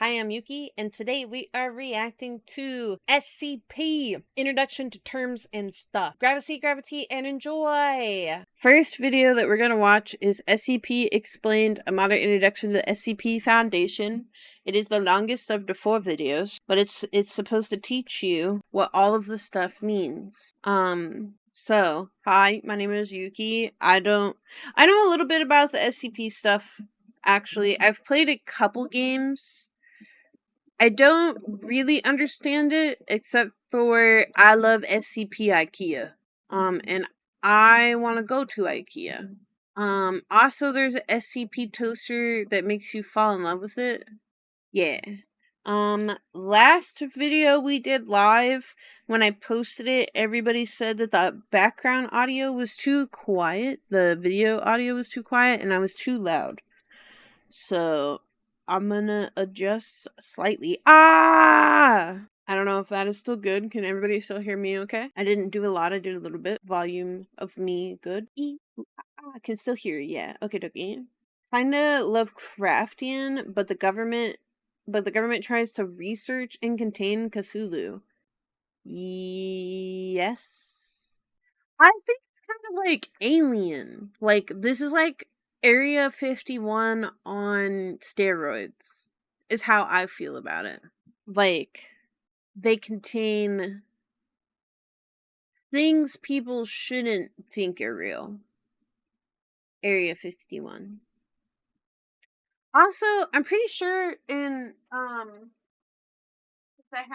Hi, I'm Yuki, and today we are reacting to SCP, Introduction to Terms and Stuff. Grab a seat, grab a tea, and enjoy! First video that we're going to watch is SCP Explained, a modern introduction to the SCP Foundation. It is the longest of the 4 videos, but it's supposed to teach you what all of the stuff means. So, hi, my name is Yuki. I know a little bit about the SCP stuff. Actually, I've played a couple games. I don't really understand it, except for I love SCP IKEA. And I want to go to IKEA. Also there's an SCP toaster that makes you fall in love with it. Yeah. Last video we did live, when I posted it, everybody said that the background audio was too quiet. The video audio was too quiet, and I was too loud. So, I'm gonna adjust slightly. I don't know if that is still good. Can everybody still hear me okay? I didn't do a lot. I did a little bit. Volume of me good. I can still hear you. Yeah. Okay, dokie. Kinda Lovecraftian, but the government tries to research and contain Cthulhu. Yes. I think it's kind of like Alien. Like, this is like Area 51 on steroids, is how I feel about it. Like, they contain things people shouldn't think are real. Area 51. Also, I'm pretty sure in, I have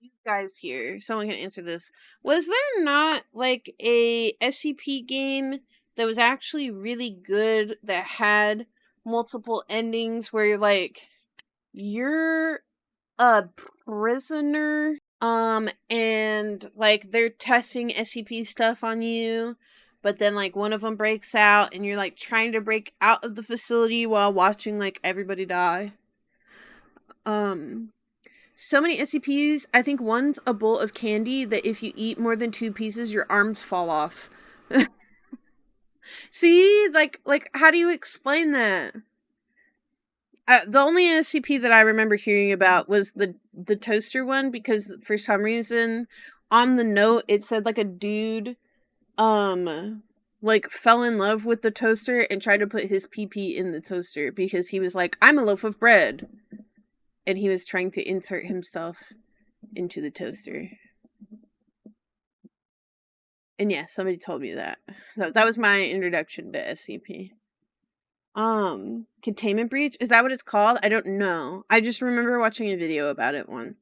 you guys here, someone can answer this. Was there not, like, a SCP game that was actually really good that had multiple endings where, like, you're a prisoner, and, like, they're testing SCP stuff on you, but then, like, one of them breaks out, and you're, like, trying to break out of the facility while watching, like, everybody die? So many SCPs, I think one's a bowl of candy that if you eat more than 2 pieces, your arms fall off. See? Like, how do you explain that? The only SCP that I remember hearing about was the toaster one, because for some reason, on the note, it said, like, a dude, like, fell in love with the toaster and tried to put his pee-pee in the toaster because he was like, I'm a loaf of bread. And he was trying to insert himself into the toaster. And yeah, somebody told me that. That was my introduction to SCP. Containment breach? Is that what it's called? I don't know. I just remember watching a video about it once.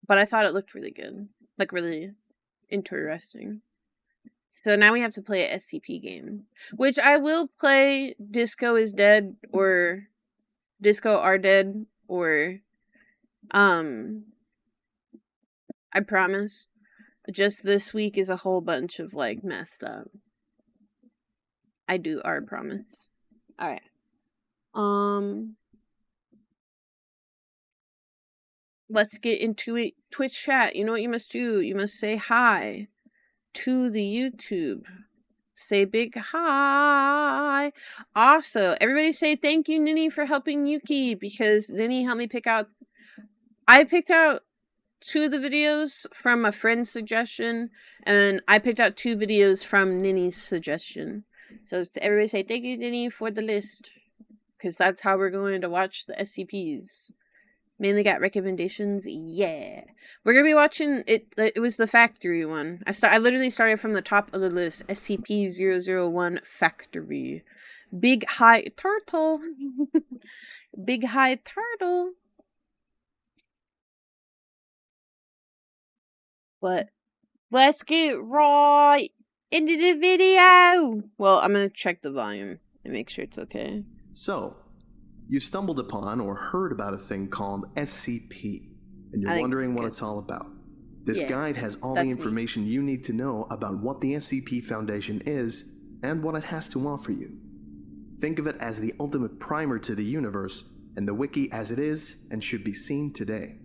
But I thought it looked really good. Like, really interesting. So now we have to play a SCP game. Which I will play Disco is Dead, or Disco Are Dead, or I promise. Just this week is a whole bunch of, like, messed up. I do our promise. Alright. Let's get into it. Twitch chat, you know what you must do? You must say hi to the YouTube. Say big hi. Also, everybody say thank you, Ninny, for helping Yuki, because Ninny helped me pick out... I picked out 2 of the videos from a friend's suggestion, and I picked out 2 videos from Ninny's suggestion. So everybody say thank you, Ninny, for the list, because that's how we're going to watch the SCPs. Mainly got recommendations. Yeah, we're gonna be watching it. It was the factory one. I literally started from the top of the list. SCP-001 Factory. Big High Turtle. Big High Turtle. But let's get right into the video. Well, I'm gonna check the volume and make sure it's okay. So, you stumbled upon or heard about a thing called SCP, and you're wondering what it's all about. This guide has all the information you need to know about what the SCP Foundation is and what it has to offer you. Think of it as the ultimate primer to the universe, and the wiki as it is and should be seen today.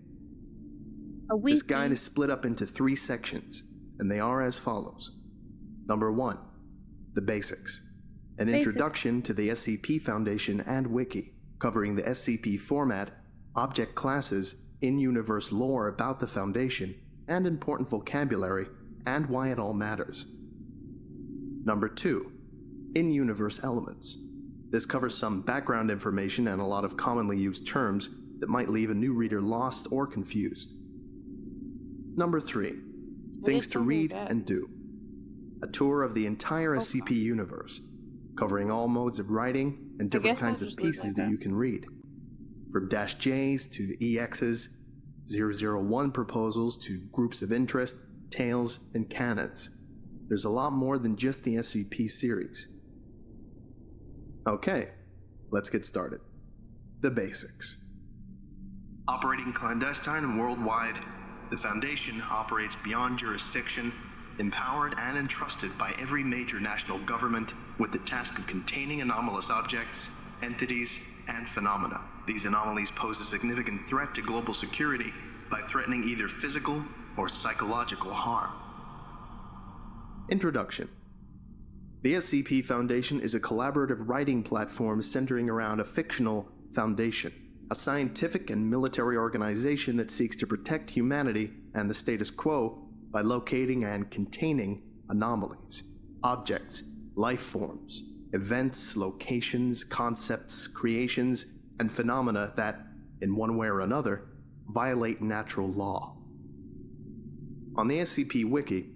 This guide is split up into 3 sections, and they are as follows. Number 1, the basics. An introduction to the SCP Foundation and Wiki, covering the SCP format, object classes, in-universe lore about the Foundation, and important vocabulary, and why it all matters. Number 2. In-universe elements. This covers some background information and a lot of commonly used terms that might leave a new reader lost or confused. Number 3. Things to read and do. A tour of the entire SCP universe, covering all modes of writing and different kinds of pieces that you can read. From -Js to EXs, 001 proposals to groups of interest, tales, and canons. There's a lot more than just the SCP series. Okay, let's get started. The basics. Operating clandestine and worldwide, the Foundation operates beyond jurisdiction, empowered and entrusted by every major national government with the task of containing anomalous objects, entities, and phenomena. These anomalies pose a significant threat to global security by threatening either physical or psychological harm. Introduction. The SCP Foundation is a collaborative writing platform centering around a fictional foundation, a scientific and military organization that seeks to protect humanity and the status quo by locating and containing anomalies, objects, life forms, events, locations, concepts, creations, and phenomena that, in one way or another, violate natural law. On the SCP Wiki,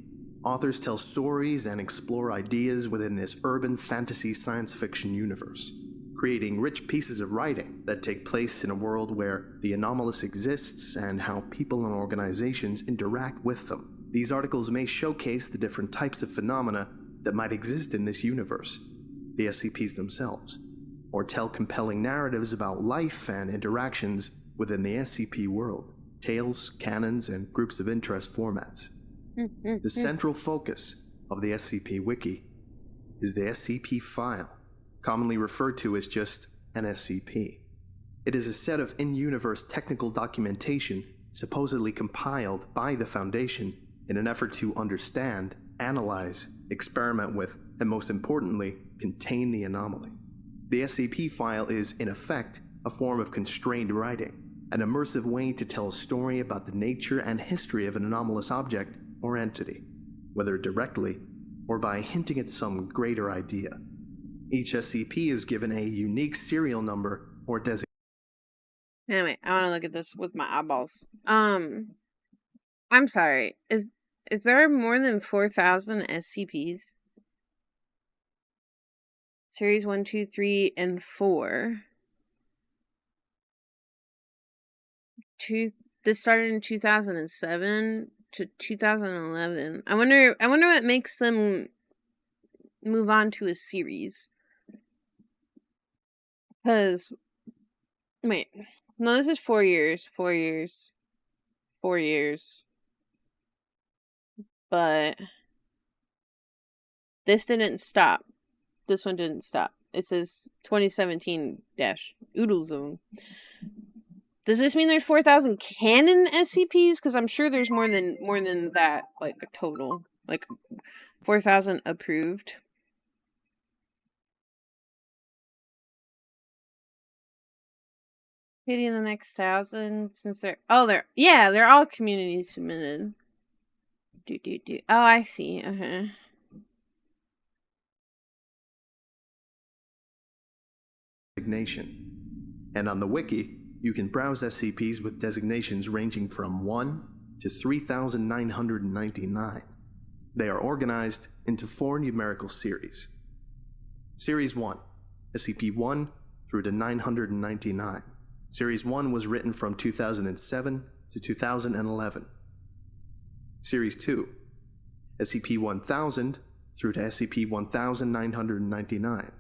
authors tell stories and explore ideas within this urban fantasy science fiction universe, creating rich pieces of writing that take place in a world where the anomalous exists and how people and organizations interact with them. These articles may showcase the different types of phenomena that might exist in this universe, the SCPs themselves, or tell compelling narratives about life and interactions within the SCP world, tales, canons, and groups of interest formats. The central focus of the SCP Wiki is the SCP file, commonly referred to as just an SCP. It is a set of in-universe technical documentation supposedly compiled by the Foundation in an effort to understand, analyze, experiment with, and most importantly, contain the anomaly. The SCP file is, in effect, a form of constrained writing, an immersive way to tell a story about the nature and history of an anomalous object or entity, whether directly or by hinting at some greater idea. Each SCP is given a unique serial number or designation. Anyway, I want to look at this with my eyeballs. I'm sorry. Is there more than 4,000 SCPs? Series 1, 2, 3, and 4. This started in 2007 to 2011. I wonder what makes them move on to a series. Because, wait, no, this is 4 years, 4 years, 4 years. But this didn't stop. This one didn't stop. It says 2017-Oodle Zone. Does this mean there's 4,000 canon SCPs? Because I'm sure there's more than that, like a total, like 4,000 approved. Maybe in the next 1,000, since they're all community submitted. Oh, I see. Designation. And on the Wiki, you can browse SCPs with designations ranging from 1 to 3,999. They are organized into 4 numerical series. Series 1, SCP-1 through to 999. Series 1 was written from 2007 to 2011. Series 2, SCP-1000 through to SCP-1999.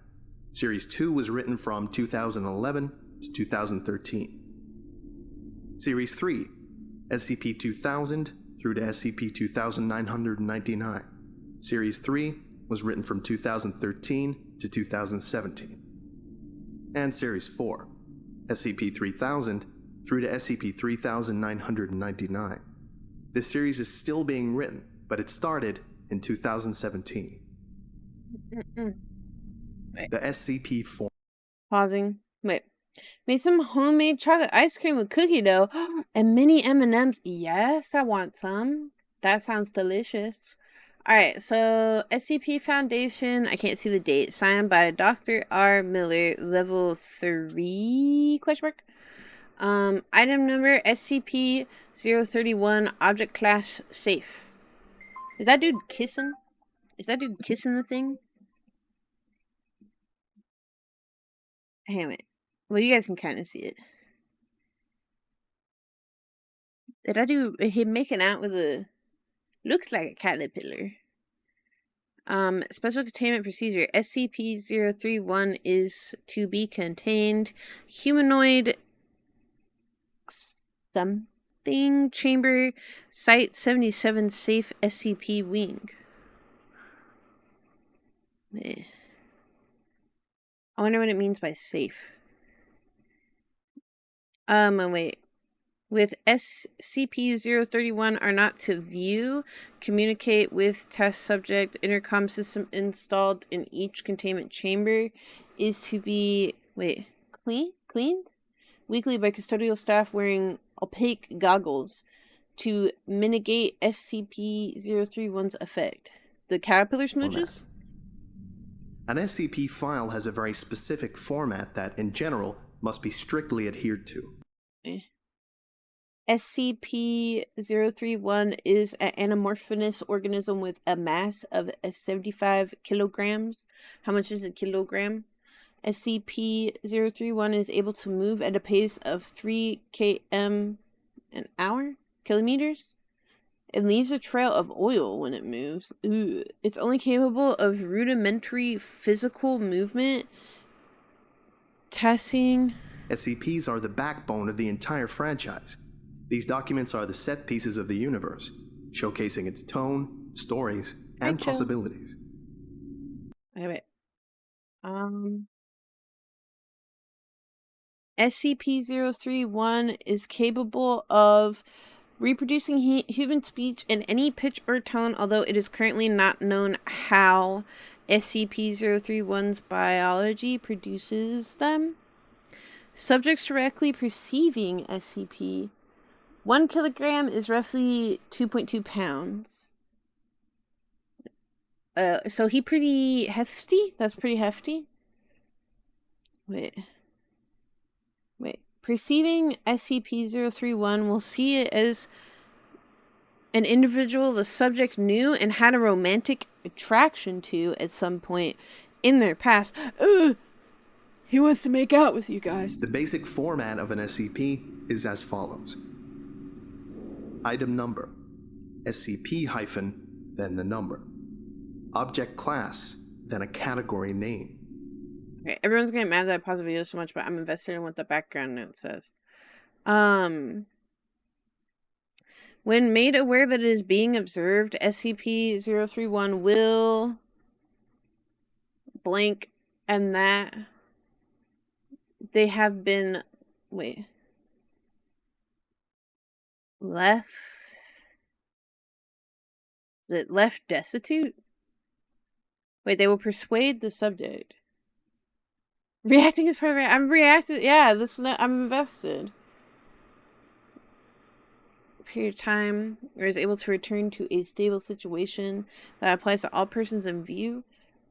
Series 2 was written from 2011 to 2013. Series 3, SCP-2000 through to SCP-2999. Series 3 was written from 2013 to 2017. And Series 4, SCP-3000 through to SCP-3999. This series is still being written, but it started in 2017. Wait. The SCP form. Pausing. Wait. Made some homemade chocolate ice cream with cookie dough and mini M&Ms. Yes, I want some. That sounds delicious. Alright, so SCP Foundation, I can't see the date, signed by Dr. R. Miller, level 3, question mark. Item number SCP-031, object class safe. Is that dude kissing? Is that dude kissing the thing? Hang on a minute. Well, you guys can kind of see it. Did I do him making out with a... Looks like a caterpillar. Special containment procedure. SCP-031 is to be contained. Humanoid... something chamber. Site 77 safe SCP wing. I wonder what it means by safe. Wait. With SCP-031 are not to view, communicate with test subject, intercom system installed in each containment chamber is to be, cleaned? Weekly by custodial staff wearing opaque goggles to mitigate SCP-031's effect. The caterpillar smooches? An SCP file has a very specific format that, in general, must be strictly adhered to. SCP-031 is an anamorphinous organism with a mass of 75 kilograms. How much is a kilogram? SCP-031 is able to move at a pace of 3 km an hour? Kilometers? It leaves a trail of oil when it moves. Ooh. It's only capable of rudimentary physical movement. Testing. SCPs are the backbone of the entire franchise. These documents are the set pieces of the universe, showcasing its tone, stories, and possibilities. Wait. SCP-031 is capable of reproducing human speech in any pitch or tone, although it is currently not known how SCP-031's biology produces them. Subjects directly perceiving SCP. 1 kilogram is roughly 2.2 pounds. So he pretty hefty? That's pretty hefty. Wait. Perceiving SCP-031 will see it as an individual the subject knew and had a romantic attraction to at some point in their past. He wants to make out with you guys. The basic format of an SCP is as follows. Item number. SCP- then the number. Object class, then a category name. Okay, everyone's getting mad that I pause the video so much, but I'm invested in what the background note says. When made aware that it is being observed, SCP-031 will blank and that they have been left destitute? They will persuade the subject. Reacting is part of it. I'm reacting. Yeah, I'm invested. Period of time, or is able to return to a stable situation that applies to all persons in view.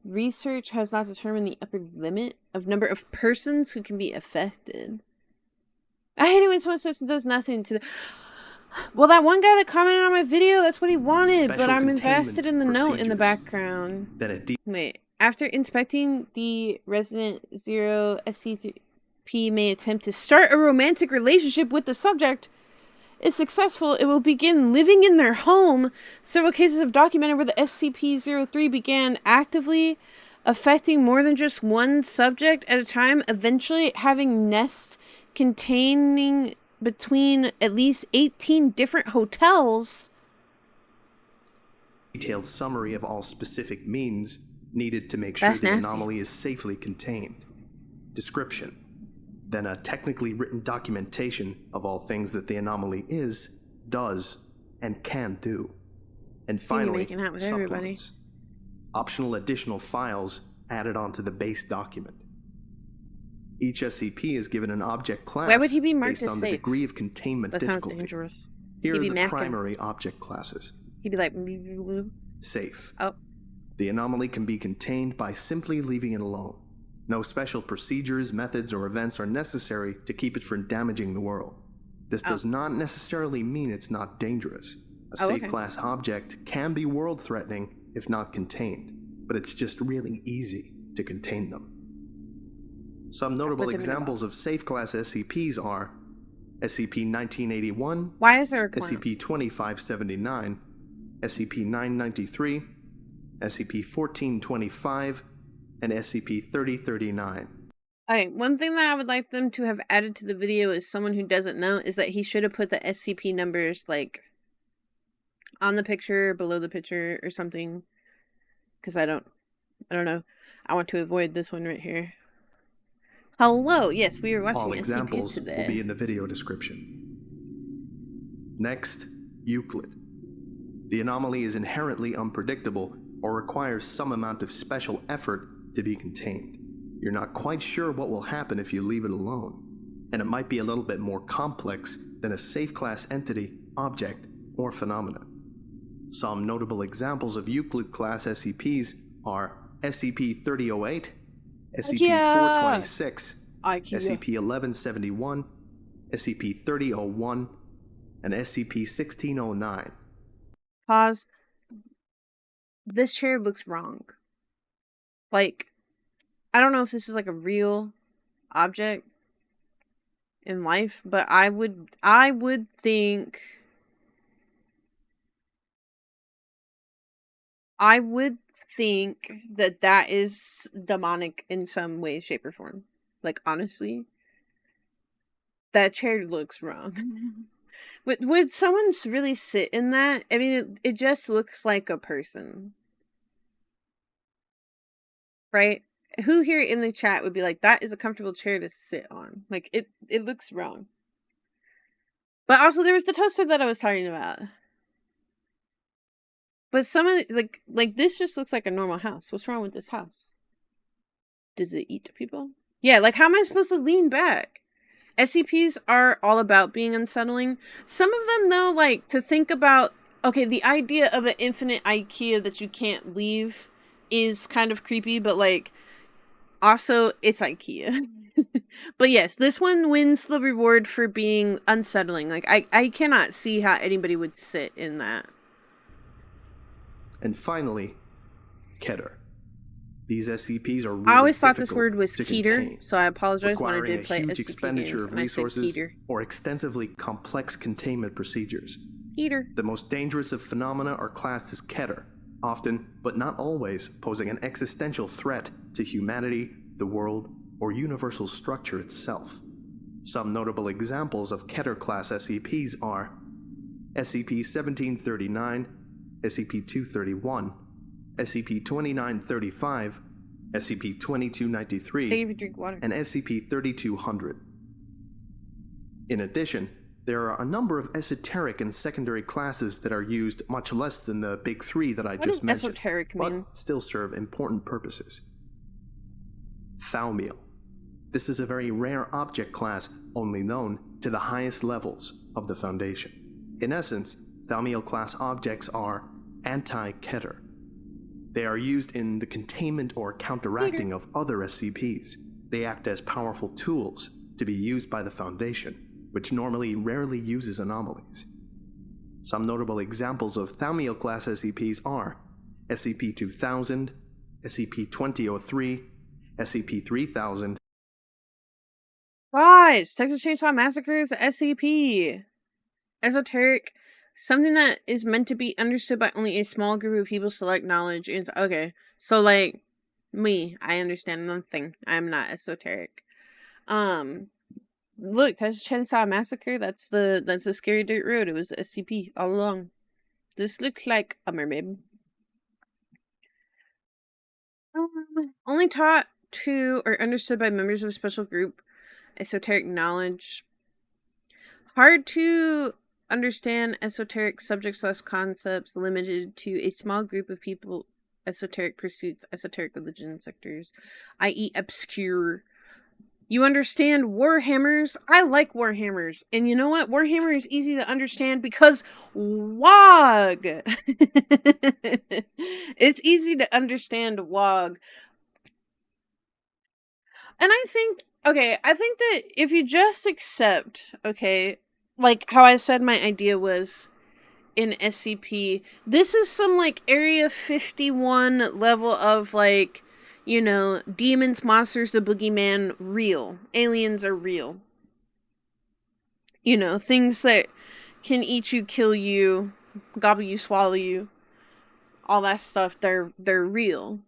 Research has not determined the upper limit of number of persons who can be affected. I hate it when someone says it does nothing to the... Well, that one guy that commented on my video, that's what he wanted, but I'm invested in the note in the background. After inspecting the resident 0, SCP may attempt to start a romantic relationship with the subject. If successful, it will begin living in their home. Several cases have documented where the SCP-03 began actively affecting more than just one subject at a time, eventually having nests containing between at least 18 different hotels. Detailed summary of all specific means needed to make sure the anomaly is safely contained. Description. Then a technically written documentation of all things that the anomaly is, does, and can do. And finally, supplements. Optional additional files added onto the base document. Each SCP is given an object class Why would he be marked based as on safe? the degree of containment That difficulty. sounds dangerous. Here He'd are be the macking. primary object classes. He'd be like... Safe. Oh. The anomaly can be contained by simply leaving it alone. No special procedures, methods, or events are necessary to keep it from damaging the world. This does not necessarily mean it's not dangerous. A safe class object can be world-threatening if not contained, but it's just really easy to contain them. Some notable examples of safe class SCPs are SCP-1981, Why is there a SCP-2579, SCP-993, SCP-1425, and SCP-3039. Alright, one thing that I would like them to have added to the video as someone who doesn't know is that he should have put the SCP numbers, like, on the picture, below the picture, or something. Because I don't know. I want to avoid this one right here. Hello, yes, we are watching All SCP examples today. will be in the video description. Next, Euclid. The anomaly is inherently unpredictable or requires some amount of special effort to be contained. You're not quite sure what will happen if you leave it alone, and it might be a little bit more complex than a safe class entity, object, or phenomenon. Some notable examples of Euclid class SCPs are SCP-3008, SCP-426, SCP-1171, SCP-3001, and SCP-1609. Pause. This chair looks wrong. Like, I don't know if this is like a real object in life, but I would think that that is demonic in some way, shape, or form. Like, honestly, that chair looks wrong. Would someone really sit in that? I mean, it just looks like a person. Right? Who here in the chat would be like, that is a comfortable chair to sit on? Like, it looks wrong. But also, there was the toaster that I was talking about. But some of the, like this just looks like a normal house. What's wrong with this house? Does it eat people? Yeah, like, how am I supposed to lean back? SCPs are all about being unsettling. Some of them, though, like, to think about, okay, the idea of an infinite IKEA that you can't leave is kind of creepy, but, like, also, it's IKEA. But yes, this one wins the reward for being unsettling. Like, I cannot see how anybody would sit in that. And finally, Keter. These SCPs are really I always thought this word was Keter, contain, so I apologize when I requiring did play a huge SCP expenditure games, of and resources I said Keter. or extensively complex containment procedures. Keter. The most dangerous of phenomena are classed as Keter, often, but not always, posing an existential threat to humanity, the world, or universal structure itself. Some notable examples of Keter-class SCPs are SCP-1739, SCP-231, SCP-2935, SCP-2293, and SCP-3200. In addition, there are a number of esoteric and secondary classes that are used much less than the big three that I just mentioned, esoteric mean? but still serve important purposes. Thaumiel. This is a very rare object class only known to the highest levels of the Foundation. In essence, Thaumiel class objects are anti-Keter. They are used in the containment or counteracting of other SCPs. They act as powerful tools to be used by the Foundation, which normally rarely uses anomalies. Some notable examples of Thaumiel class SCPs are SCP-2000, SCP-2003, SCP-3000. Guys, Texas Chainsaw Massacre is SCP. Esoteric. Something that is meant to be understood by only a small group of people select knowledge. It's okay. So, like, me, I understand nothing. I'm not esoteric. Look, Texas Chainsaw Massacre, that's the Scary Dirt Road. It was SCP all along. This looks like a mermaid. Only taught to or understood by members of a special group. Esoteric knowledge. Hard to understand esoteric subjects/concepts limited to a small group of people esoteric pursuits, esoteric religion sectors, i.e. obscure. You understand Warhammers? I like Warhammers. And you know what? Warhammer is easy to understand because WOG. It's easy to understand WOG. And I think that if you just accept, okay, like how I said my idea was in SCP, this is some like Area 51 level of like, you know, demons, monsters, the boogeyman, real. Aliens are real. You know, things that can eat you, kill you, gobble you, swallow you. All that stuff, they're real.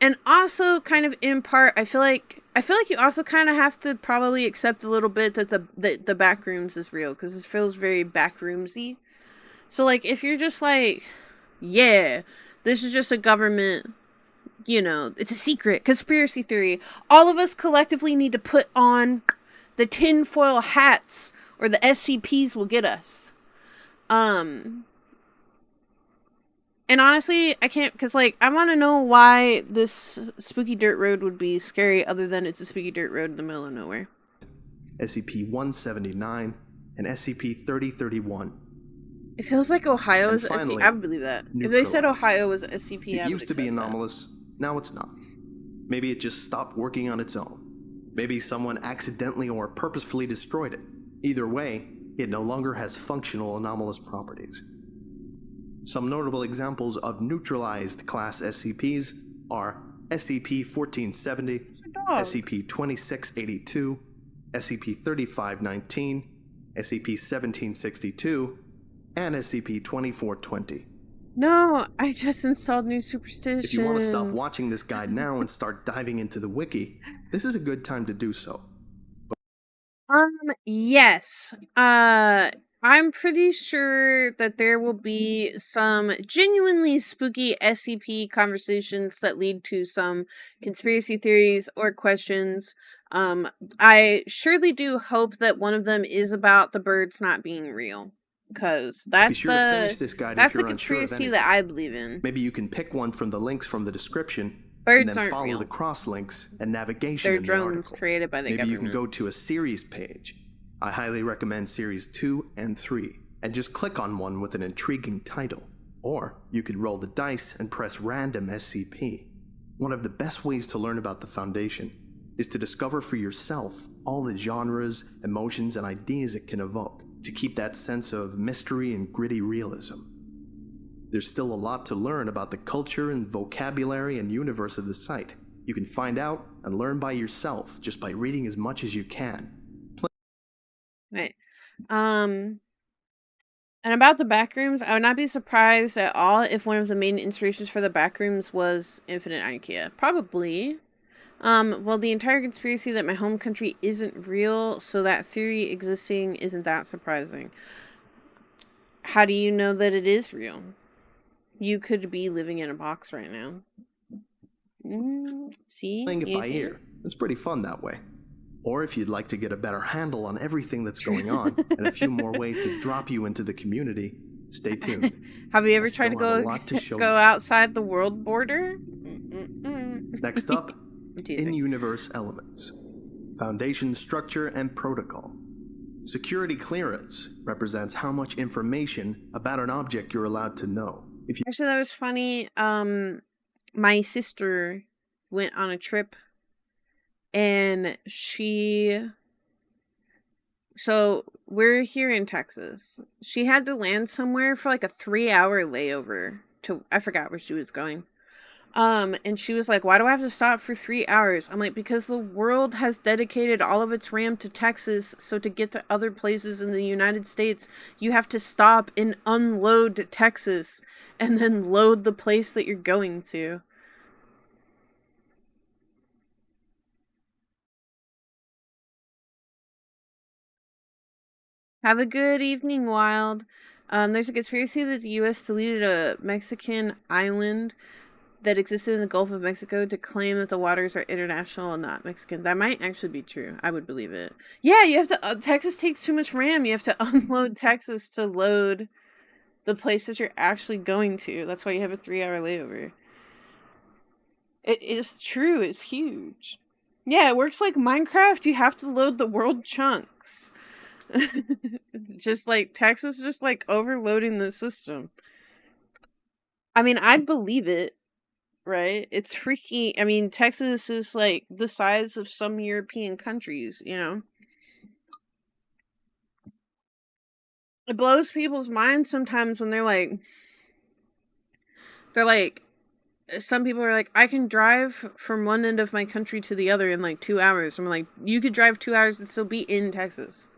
And also, kind of in part, I feel like you also kind of have to probably accept a little bit that the backrooms is real, because this feels very backroomsy. So, like, if you're just like, yeah, this is just a government, you know, it's a secret, conspiracy theory, all of us collectively need to put on the tinfoil hats, or the SCPs will get us. And honestly, I can't, because, like, I want to know why this spooky dirt road would be scary other than it's a spooky dirt road in the middle of nowhere. SCP-179 and SCP-3031. It feels like Ohio is SCP. I would believe that. If they said Ohio was SCP, it used to be anomalous. Now it's not. Maybe it just stopped working on its own. Maybe someone accidentally or purposefully destroyed it. Either way, it no longer has functional anomalous properties. Some notable examples of neutralized class SCPs are SCP-1470, SCP-2682, SCP-3519, SCP-1762, and SCP-2420. No, I just installed new superstitions. If you want to stop watching this guide now and start diving into the wiki, this is a good time to do so. Yes. I'm pretty sure that there will be some genuinely spooky SCP conversations that lead to some conspiracy theories or questions. I surely do hope that one of them is about the birds not being real. Because that's the conspiracy that I believe in. Maybe you can pick one from the links from the description. Birds and then aren't follow real. The cross links and navigation. They're in the drones article. Created by the government. Maybe you can go to a series page. I highly recommend series 2 and 3 and just click on one with an intriguing title. Or you could roll the dice and press random SCP. One of the best ways to learn about the Foundation is to discover for yourself all the genres, emotions, and ideas it can evoke, to keep that sense of mystery and gritty realism. There's still a lot to learn about the culture and vocabulary and universe of the site. You can find out and learn by yourself just by reading as much as you can. Right. And about the backrooms, I would not be surprised at all if one of the main inspirations for the backrooms was Infinite IKEA. Probably. Well, the entire conspiracy that my home country isn't real, so that theory existing isn't that surprising. How do you know that it is real? You could be living in a box right now. See? Playing it by ear. It's pretty fun that way. Or if you'd like to get a better handle on everything that's going on and a few more ways to drop you into the community, stay tuned. Have you ever tried to go outside the world border? Next up, in-universe elements. Foundation structure and protocol. Security clearance represents how much information about an object you're allowed to know. Actually, that was funny. My sister went on a trip, and so we're here in Texas. She had to land somewhere for like a 3-hour layover I forgot where she was going. And she was like, why do I have to stop for 3 hours? I'm like, because the world has dedicated all of its RAM to Texas, so to get to other places in the United States, you have to stop and unload Texas, and then load the place that you're going to. Have a good evening, Wild. There's a conspiracy that the U.S. deleted a Mexican island that existed in the Gulf of Mexico to claim that the waters are international and not Mexican. That might actually be true. I would believe it. Yeah, you have to... Texas takes too much RAM. You have to unload Texas to load the place that you're actually going to. That's why you have a 3-hour layover. It is true. It's huge. Yeah, it works like Minecraft. You have to load the world chunks. Just like Texas, just like overloading the system. I mean, I'd believe it, right? It's freaky. I mean, Texas is like the size of some European countries, you know? It blows people's minds sometimes when they're like, some people are like, I can drive from one end of my country to the other in like 2 hours. I'm like, you could drive 2 hours and still be in Texas.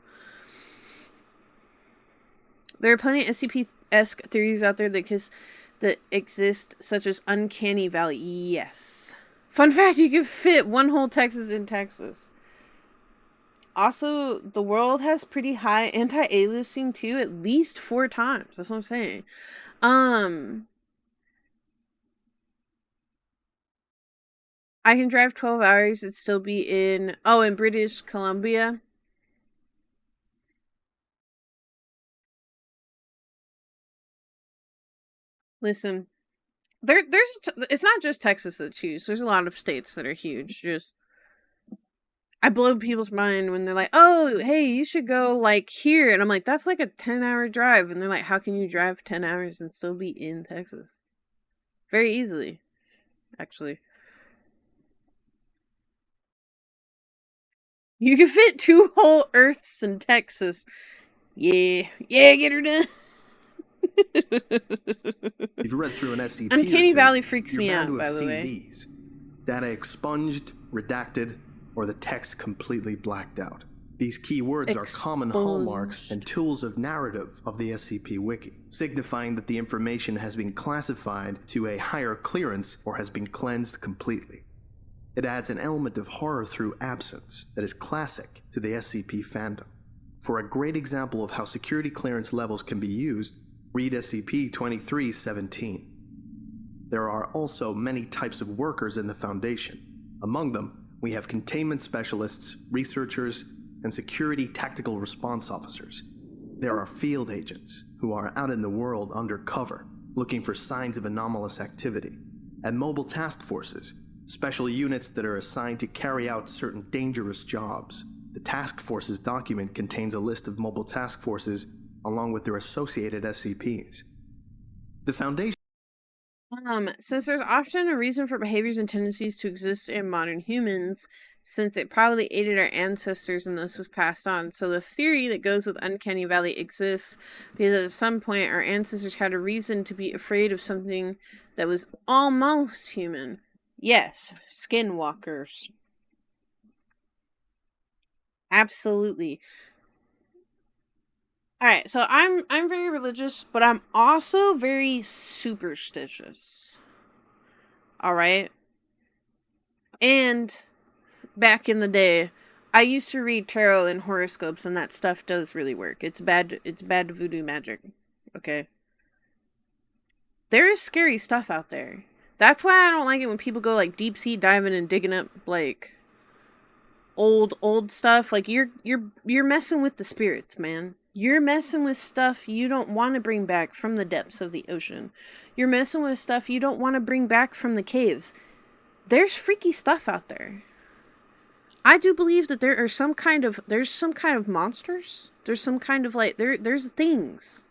There are plenty of SCP-esque theories out there that exist, such as Uncanny Valley. Yes. Fun fact, you can fit one whole Texas in Texas. Also, the world has pretty high anti-aliasing too, at least 4 times. That's what I'm saying. I can drive 12 hours and still be in British Columbia. Listen, it's not just Texas that's huge. There's a lot of states that are huge. I blow people's mind when they're like, oh, hey, you should go like here. And I'm like, that's like a 10-hour drive. And they're like, how can you drive 10 hours and still be in Texas? Very easily, actually. You can fit 2 whole Earths in Texas. Yeah, get her done. If you read through an SCP Uncanny Valley freaks me out, by the way. These. Data expunged, redacted, or the text completely blacked out. These keywords are common hallmarks and tools of narrative of the SCP Wiki, signifying that the information has been classified to a higher clearance or has been cleansed completely. It adds an element of horror through absence that is classic to the SCP fandom. For a great example of how security clearance levels can be used, read SCP-2317. There are also many types of workers in the Foundation. Among them, we have containment specialists, researchers, and security tactical response officers. There are field agents who are out in the world undercover, looking for signs of anomalous activity, and mobile task forces, special units that are assigned to carry out certain dangerous jobs. The task forces document contains a list of mobile task forces along with their associated SCPs. The Foundation since there's often a reason for behaviors and tendencies to exist in modern humans, since it probably aided our ancestors and this was passed on. So the theory that goes with Uncanny Valley exists because at some point our ancestors had a reason to be afraid of something that was almost human. Yes, skinwalkers. Absolutely. Alright, so I'm very religious, but I'm also very superstitious. Alright? And back in the day, I used to read tarot and horoscopes, and that stuff does really work. It's bad voodoo magic. Okay? There is scary stuff out there. That's why I don't like it when people go like deep sea diving and digging up like old stuff. Like you're messing with the spirits, man. You're messing with stuff you don't want to bring back from the depths of the ocean. You're messing with stuff you don't want to bring back from the caves. There's freaky stuff out there. I do believe that there's some kind of monsters. There's some kind of like there's things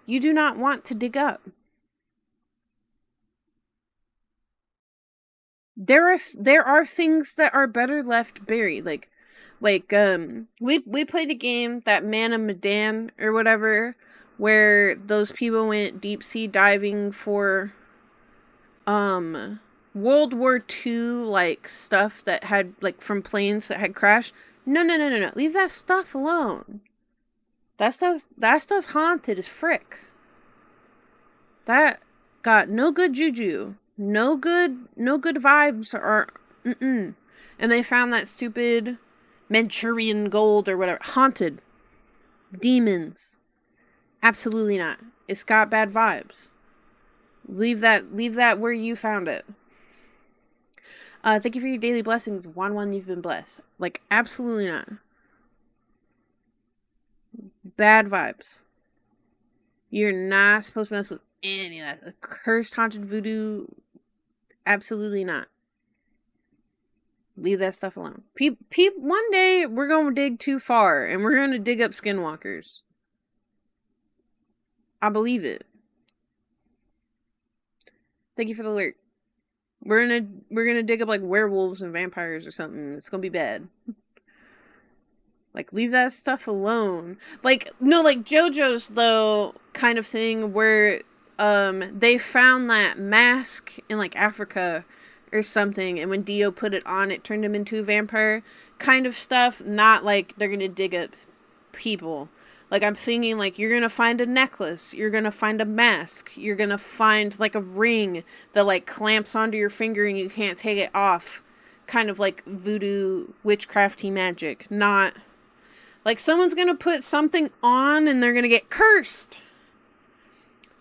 you do not want to dig up. There are things that are better left buried. We played a game, that Man of Medan or whatever, where those people went deep sea diving for World War II like stuff that had like from planes that had crashed. No. Leave that stuff alone. That stuff's haunted as frick. That got no good juju. No good vibes or and they found that stupid Manchurian gold or whatever. Haunted. Demons. Absolutely not. It's got bad vibes. Leave that where you found it. Thank you for your daily blessings. 1-1, you've been blessed. Like, absolutely not. Bad vibes. You're not supposed to mess with any of that. A cursed, haunted voodoo, absolutely not. Leave that stuff alone. One day, we're going to dig too far, and we're going to dig up skinwalkers. I believe it. Thank you for the alert. We're gonna dig up like werewolves and vampires or something. It's gonna be bad. Like, leave that stuff alone. Like, no, like JoJo's though kind of thing where they found that mask in like Africa or something, and when Dio put it on, it turned him into a vampire kind of stuff. Not like they're gonna dig up people. Like, I'm thinking, like, you're gonna find a necklace, you're gonna find a mask, you're gonna find, like, a ring that, like, clamps onto your finger and you can't take it off. Kind of like voodoo, witchcrafty magic. Not, like, someone's gonna put something on and they're gonna get cursed.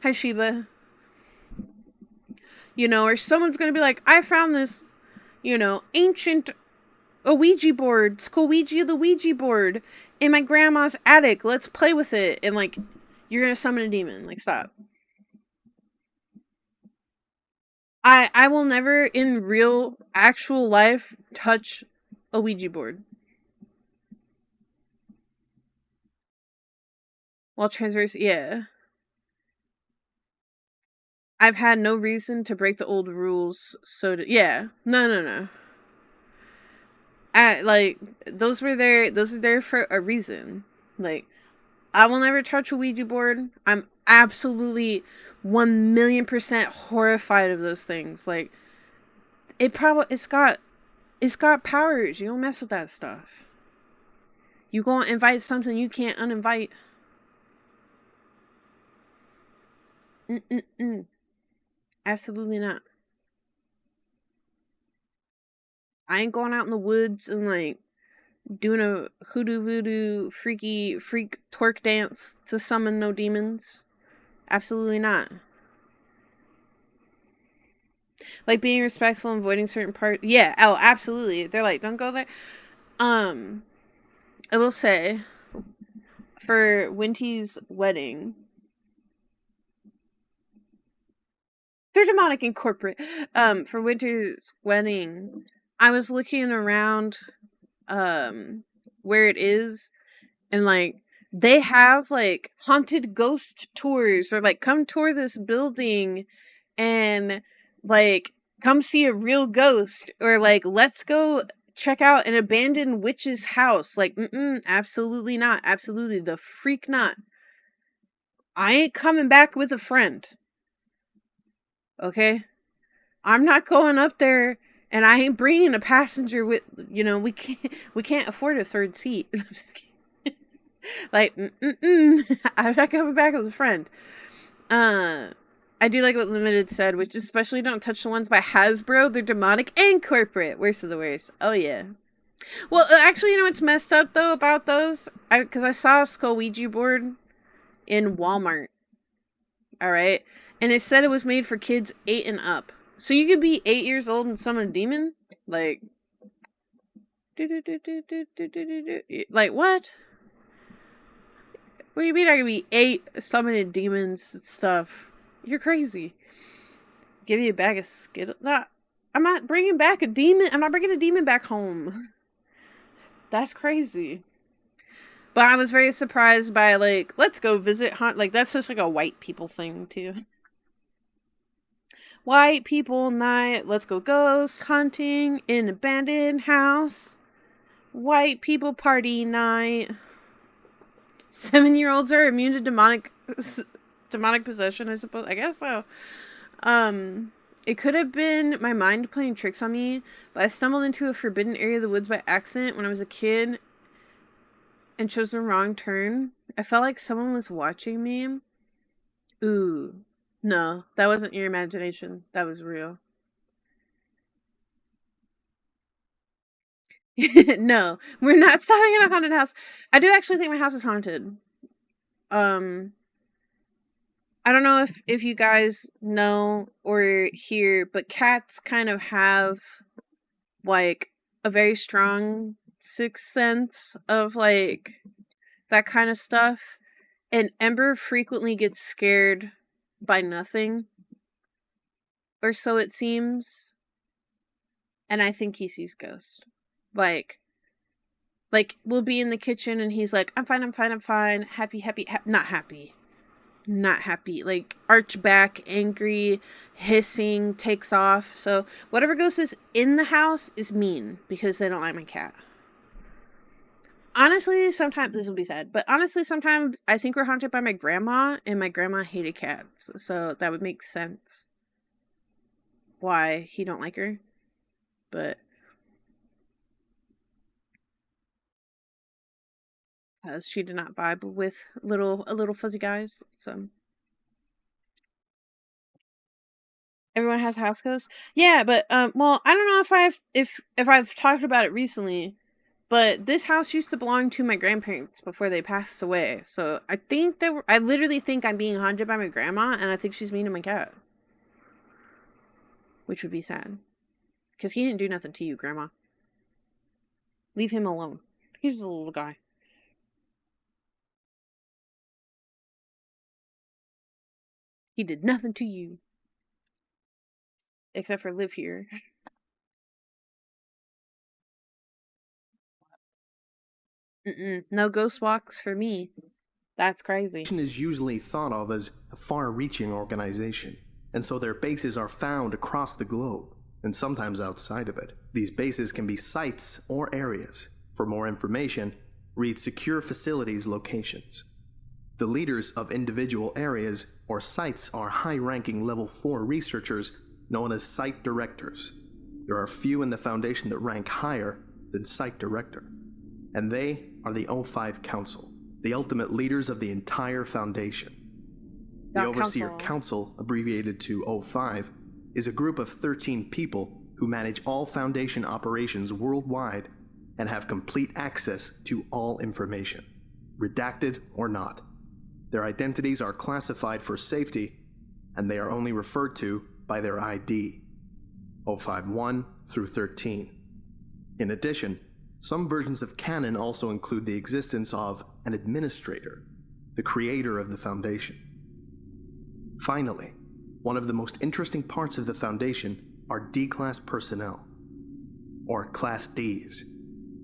Hi, Shiba. You know, or someone's gonna be like, I found this, you know, ancient Ouija board, Ouija the Ouija board, in my grandma's attic. Let's play with it. And like, you're gonna summon a demon. Like, stop. I will never in real actual life touch a Ouija board. While transverse, yeah. I've had no reason to break the old rules, so yeah. No. Like, those are there for a reason. Like, I will never touch a Ouija board. I'm absolutely 1,000,000% horrified of those things. Like, it's got powers. You don't mess with that stuff. You go and invite something you can't uninvite. Absolutely not. I ain't going out in the woods and like doing a hoodoo voodoo freak twerk dance to summon no demons. Absolutely not. Like, being respectful and avoiding certain parts. Yeah, oh, absolutely. They're like, don't go there. I will say, for Winty's wedding, they're demonic and corporate. For Winter's wedding, I was looking around where it is, and like, they have like haunted ghost tours, or like, come tour this building and like come see a real ghost, or like, let's go check out an abandoned witch's house. Like, absolutely not. Absolutely the freak not. I ain't coming back with a friend. Okay? I'm not going up there, and I ain't bringing a passenger with, you know, we can't afford a third seat. Like, I'm not coming back with a friend. I do like what Limited said, which is, especially don't touch the ones by Hasbro. They're demonic and corporate. Worst of the worst. Oh, yeah. Well, actually, you know what's messed up, though, about those? Because I saw a Skull Ouija board in Walmart. Alright? And it said it was made for kids 8 and up. So you could be 8 years old and summon a demon? Like... Like, what? What do you mean I could be 8 summoning demons and stuff? You're crazy. Give you a bag of Skittles. No, I'm not bringing back a demon. I'm not bringing a demon back home. That's crazy. But I was very surprised by, like, let's go visit hunt. Like, that's just like a white people thing, too. White people night. Let's go ghost hunting in an abandoned house. White people party night. 7-year-olds are immune to demonic possession, I suppose. I guess so. It could have been my mind playing tricks on me, but I stumbled into a forbidden area of the woods by accident when I was a kid and chose the wrong turn. I felt like someone was watching me. Ooh. No, that wasn't your imagination. That was real. No, we're not stopping in a haunted house. I do actually think my house is haunted. I don't know if you guys know or hear, but cats kind of have like a very strong sixth sense of like that kind of stuff. And Ember frequently gets scared by nothing. Or so it seems. And I think he sees ghosts. Like we'll be in the kitchen and he's like, I'm fine. Happy. Not happy. Not happy. Like, arch back, angry, hissing, takes off. So whatever ghost is in the house is mean because they don't like my cat. Honestly, sometimes, this will be sad, but honestly, sometimes I think we're haunted by my grandma, and my grandma hated cats. So that would make sense why he don't like her. But because she did not vibe with little fuzzy guys. So everyone has house ghosts. Yeah, but well, I don't know if I've talked about it recently, but this house used to belong to my grandparents before they passed away. So I think I literally think I'm being haunted by my grandma, and I think she's mean to my cat, which would be sad because he didn't do nothing to you, Grandma. Leave him alone. He's just a little guy. He did nothing to you. Except for live here. No ghost walks for me. That's crazy. Is usually thought of as a far-reaching organization, and so their bases are found across the globe, and sometimes outside of it. These bases can be sites or areas. For more information, read Secure Facilities Locations. The leaders of individual areas or sites are high-ranking Level 4 researchers known as Site Directors. There are few in the Foundation that rank higher than Site Director, and they are the O5 Council, the ultimate leaders of the entire Foundation. The Overseer Council, abbreviated to O5, is a group of 13 people who manage all Foundation operations worldwide and have complete access to all information, redacted or not. Their identities are classified for safety, and they are only referred to by their ID, 051 through 13. In addition, some versions of canon also include the existence of an administrator, the creator of the Foundation. Finally, one of the most interesting parts of the Foundation are D-Class personnel, or Class Ds.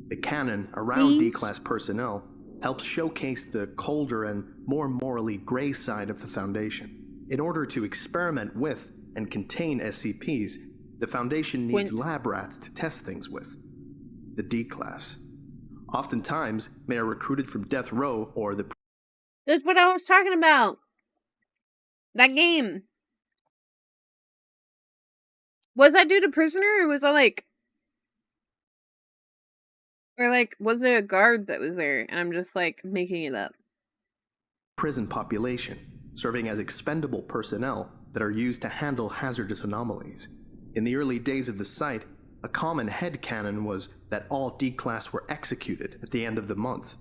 The canon around D-Class personnel helps showcase the colder and more morally gray side of the Foundation. In order to experiment with and contain SCPs, the Foundation needs lab rats to test things with. The D-Class. Oftentimes, they are recruited from Death Row or the... That's what I was talking about! That game! Was that due to prisoner, or was that like... Or like, was it a guard that was there, and I'm just like, making it up? Prison population, serving as expendable personnel that are used to handle hazardous anomalies. In the early days of the site, a common headcanon was that all D-Class were executed at the end of the month.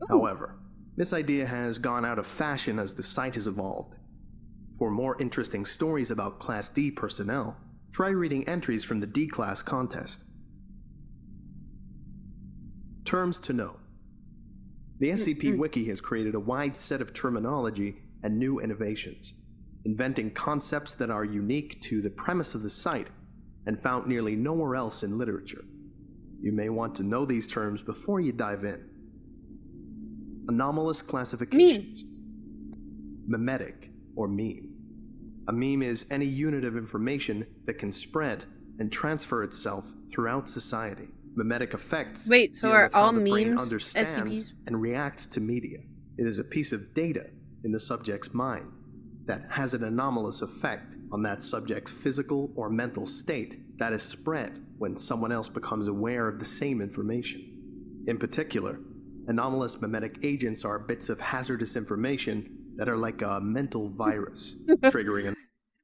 Ooh. However, this idea has gone out of fashion as the site has evolved. For more interesting stories about Class D personnel, try reading entries from the D-Class contest. Terms to know. The SCP Wiki has created a wide set of terminology and new innovations, inventing concepts that are unique to the premise of the site and found nearly nowhere else in literature. You may want to know these terms before you dive in. Anomalous classifications. Memetic, or meme. A meme is any unit of information that can spread and transfer itself throughout society. Memetic effects. Wait, so are all the brain memes understands SCPs? And reacts to media. It is a piece of data in the subject's mind that has an anomalous effect on that subject's physical or mental state that is spread when someone else becomes aware of the same information. In particular, anomalous memetic agents are bits of hazardous information that are like a mental virus, triggering an...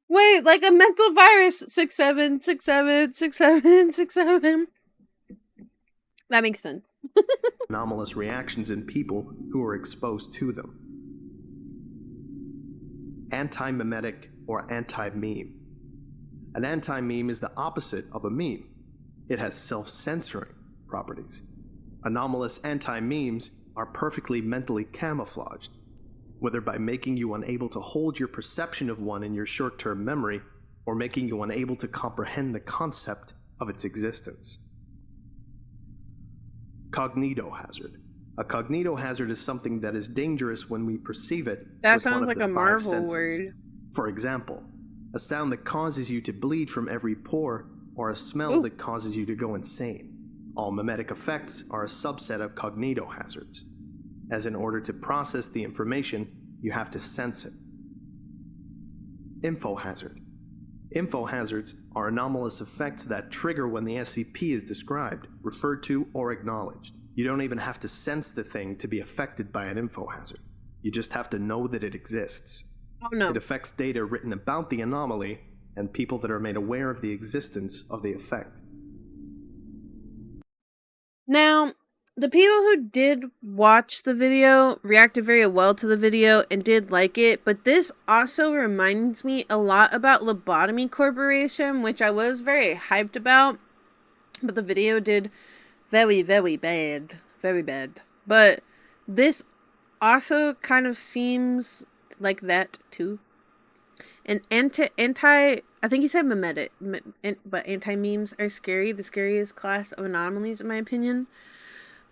Wait, like a mental virus. 67676767. That makes sense. anomalous reactions in people who are exposed to them. Anti-memetic or anti-meme. An anti-meme is the opposite of a meme. It has self-censoring properties. Anomalous anti-memes are perfectly mentally camouflaged. whether by making you unable to hold your perception of one in your short-term memory, or making you unable to comprehend the concept of its existence. Cognitohazard. A cognitohazard is something that is dangerous when we perceive it with one of the 5 senses. Word. For example, a sound that causes you to bleed from every pore, or a smell that causes you to go insane. All mimetic effects are a subset of cognitohazards, as in order to process the information, you have to sense it. Infohazard. Infohazards are anomalous effects that trigger when the SCP is described, referred to, or acknowledged. You don't even have to sense the thing to be affected by an infohazard. You just have to know that it exists. Oh no. It affects data written about the anomaly and people that are made aware of the existence of the effect. Now, the people who did watch the video reacted very well to the video and did like it, but this also reminds me a lot about Lobotomy Corporation, which I was very hyped about, but the video did very, very bad. Very bad. But this also kind of seems like that too. And I think he said mimetic, but anti-memes are scary, the scariest class of anomalies in my opinion.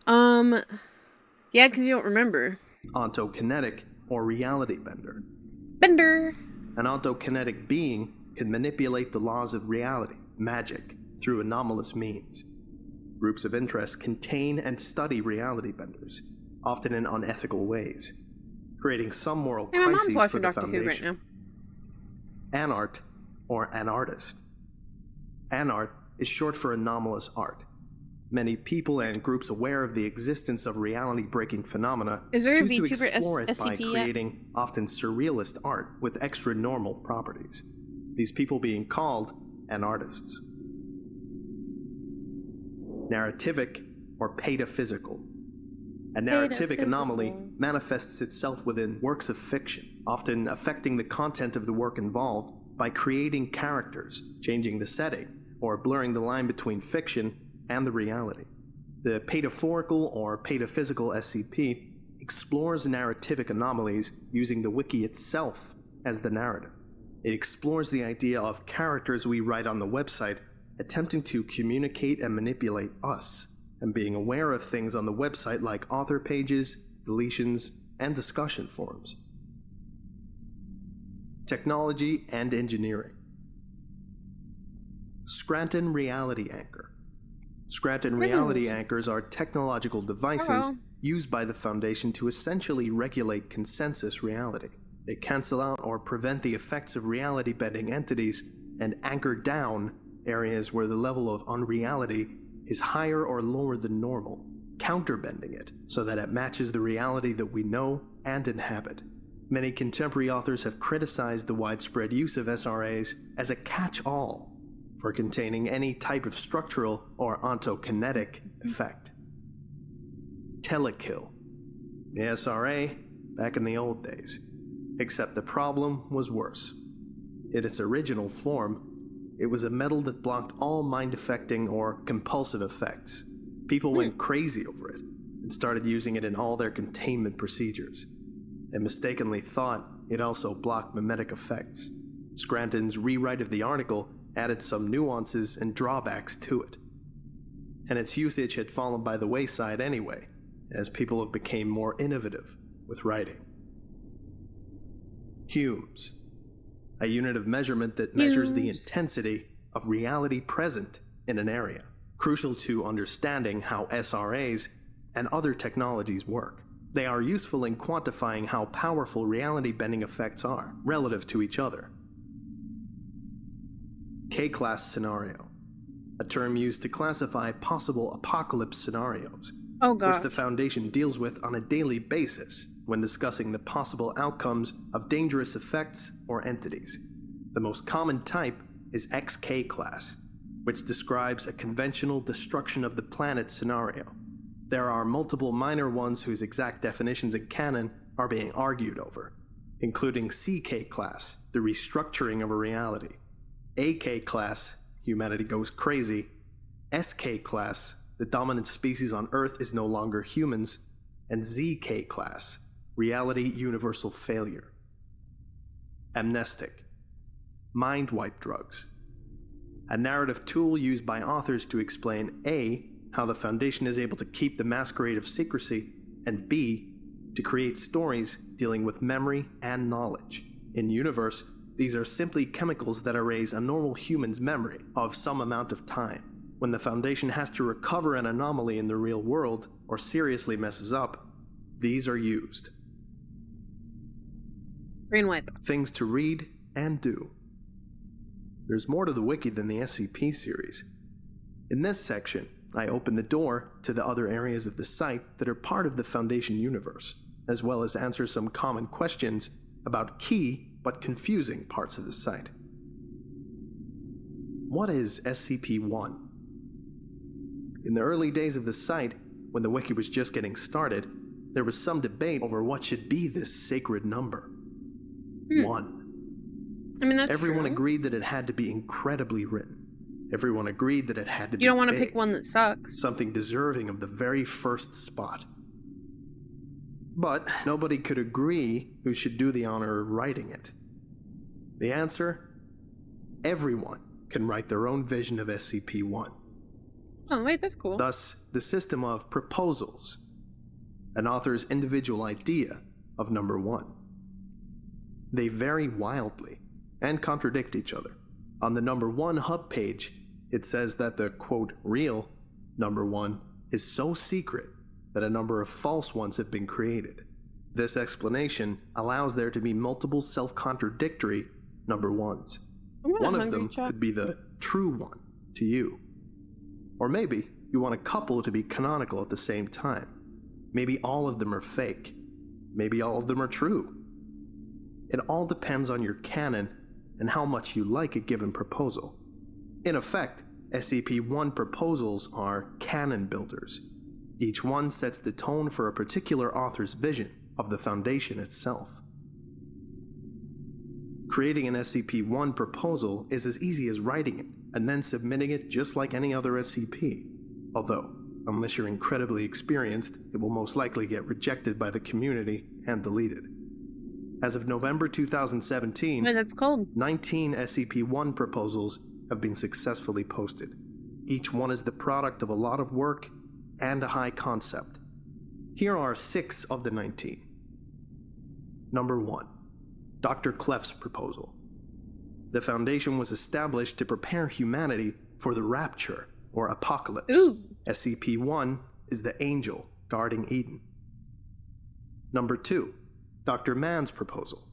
Yeah, because you don't remember. Ontokinetic, or reality bender. Bender! An ontokinetic being can manipulate the laws of reality, magic, through anomalous means. Groups of interest contain and study reality benders, often in unethical ways, creating some moral crises for the Foundation. Right now. Anart, or an artist. Anart is short for anomalous art. Many people and groups aware of the existence of reality-breaking phenomena choose to explore it by creating often surrealist art with extra-normal properties. These people being called anartists. Narrativic, or pataphysical. A narrativic anomaly manifests itself within works of fiction, often affecting the content of the work involved by creating characters, changing the setting, or blurring the line between fiction and the reality. The pataphorical or pataphysical SCP explores narrativic anomalies using the wiki itself as the narrative. It explores the idea of characters we write on the website attempting to communicate and manipulate us, and being aware of things on the website like author pages, deletions, and discussion forums. Technology and engineering. Scranton Reality Anchor. Scranton Reality Anchors are technological devices used by the Foundation to essentially regulate consensus reality. They cancel out or prevent the effects of reality-bending entities and anchor down areas where the level of unreality is higher or lower than normal, counterbending it so that it matches the reality that we know and inhabit. Many contemporary authors have criticized the widespread use of SRAs as a catch-all for containing any type of structural or ontokinetic effect. Telekill. The SRA back in the old days, except the problem was worse. In its original form, it was a metal that blocked all mind-affecting or compulsive effects. People went crazy over it and started using it in all their containment procedures. They mistakenly thought it also blocked mimetic effects. Scranton's rewrite of the article added some nuances and drawbacks to it, and its usage had fallen by the wayside anyway, as people have become more innovative with writing. Humes. A unit of measurement that measures the intensity of reality present in an area, crucial to understanding how SRAs and other technologies work. They are useful in quantifying how powerful reality-bending effects are relative to each other. K-class scenario, a term used to classify possible apocalypse scenarios, which the Foundation deals with on a daily basis when discussing the possible outcomes of dangerous effects or entities. The most common type is XK class, which describes a conventional destruction of the planet scenario. There are multiple minor ones whose exact definitions in canon are being argued over, including CK class, the restructuring of a reality, AK class, humanity goes crazy, SK class, the dominant species on Earth is no longer humans, and ZK class, reality universal failure. Amnestic, mind wipe drugs. A narrative tool used by authors to explain A, how the Foundation is able to keep the masquerade of secrecy, and B, to create stories dealing with memory and knowledge. In universe, these are simply chemicals that erase a normal human's memory of some amount of time. When the Foundation has to recover an anomaly in the real world, or seriously messes up, these are used. Brainwipe. Things to read and do. There's more to the wiki than the SCP series. In this section, I open the door to the other areas of the site that are part of the Foundation universe, as well as answer some common questions about key but confusing parts of the site. What is SCP-1? In the early days of the site, when the wiki was just getting started, there was some debate over what should be this sacred number. 1. I mean, that's Everyone true. agreed that it had to be incredibly written. Everyone agreed that it had to be You don't want to big, pick one that sucks. something deserving of the very first spot. But nobody could agree who should do the honor of writing it. The answer? Everyone can write their own vision of SCP-1. Oh, wait, that's cool. Thus, the system of proposals, an author's individual idea of number 1. They vary wildly and contradict each other. On the number 1 hub page, it says that the, quote, real number 1 is so secret that a number of false ones have been created. This explanation allows there to be multiple self-contradictory number 1s. One of them could be the true one to you. Or maybe you want a couple to be canonical at the same time. Maybe all of them are fake. Maybe all of them are true. It all depends on your canon and how much you like a given proposal. In effect, SCP-1 proposals are canon builders. Each one sets the tone for a particular author's vision of the Foundation itself. Creating an SCP-1 proposal is as easy as writing it and then submitting it just like any other SCP. Although, unless you're incredibly experienced, it will most likely get rejected by the community and deleted. As of November 2017, that's cold. 19 SCP-1 proposals have been successfully posted. Each one is the product of a lot of work and a high concept. Here are 6 of the 19. Number 1. Dr. Clef's proposal. The Foundation was established to prepare humanity for the rapture or apocalypse. SCP-1 is the angel guarding Eden. Number 2. Dr. Mann's proposal.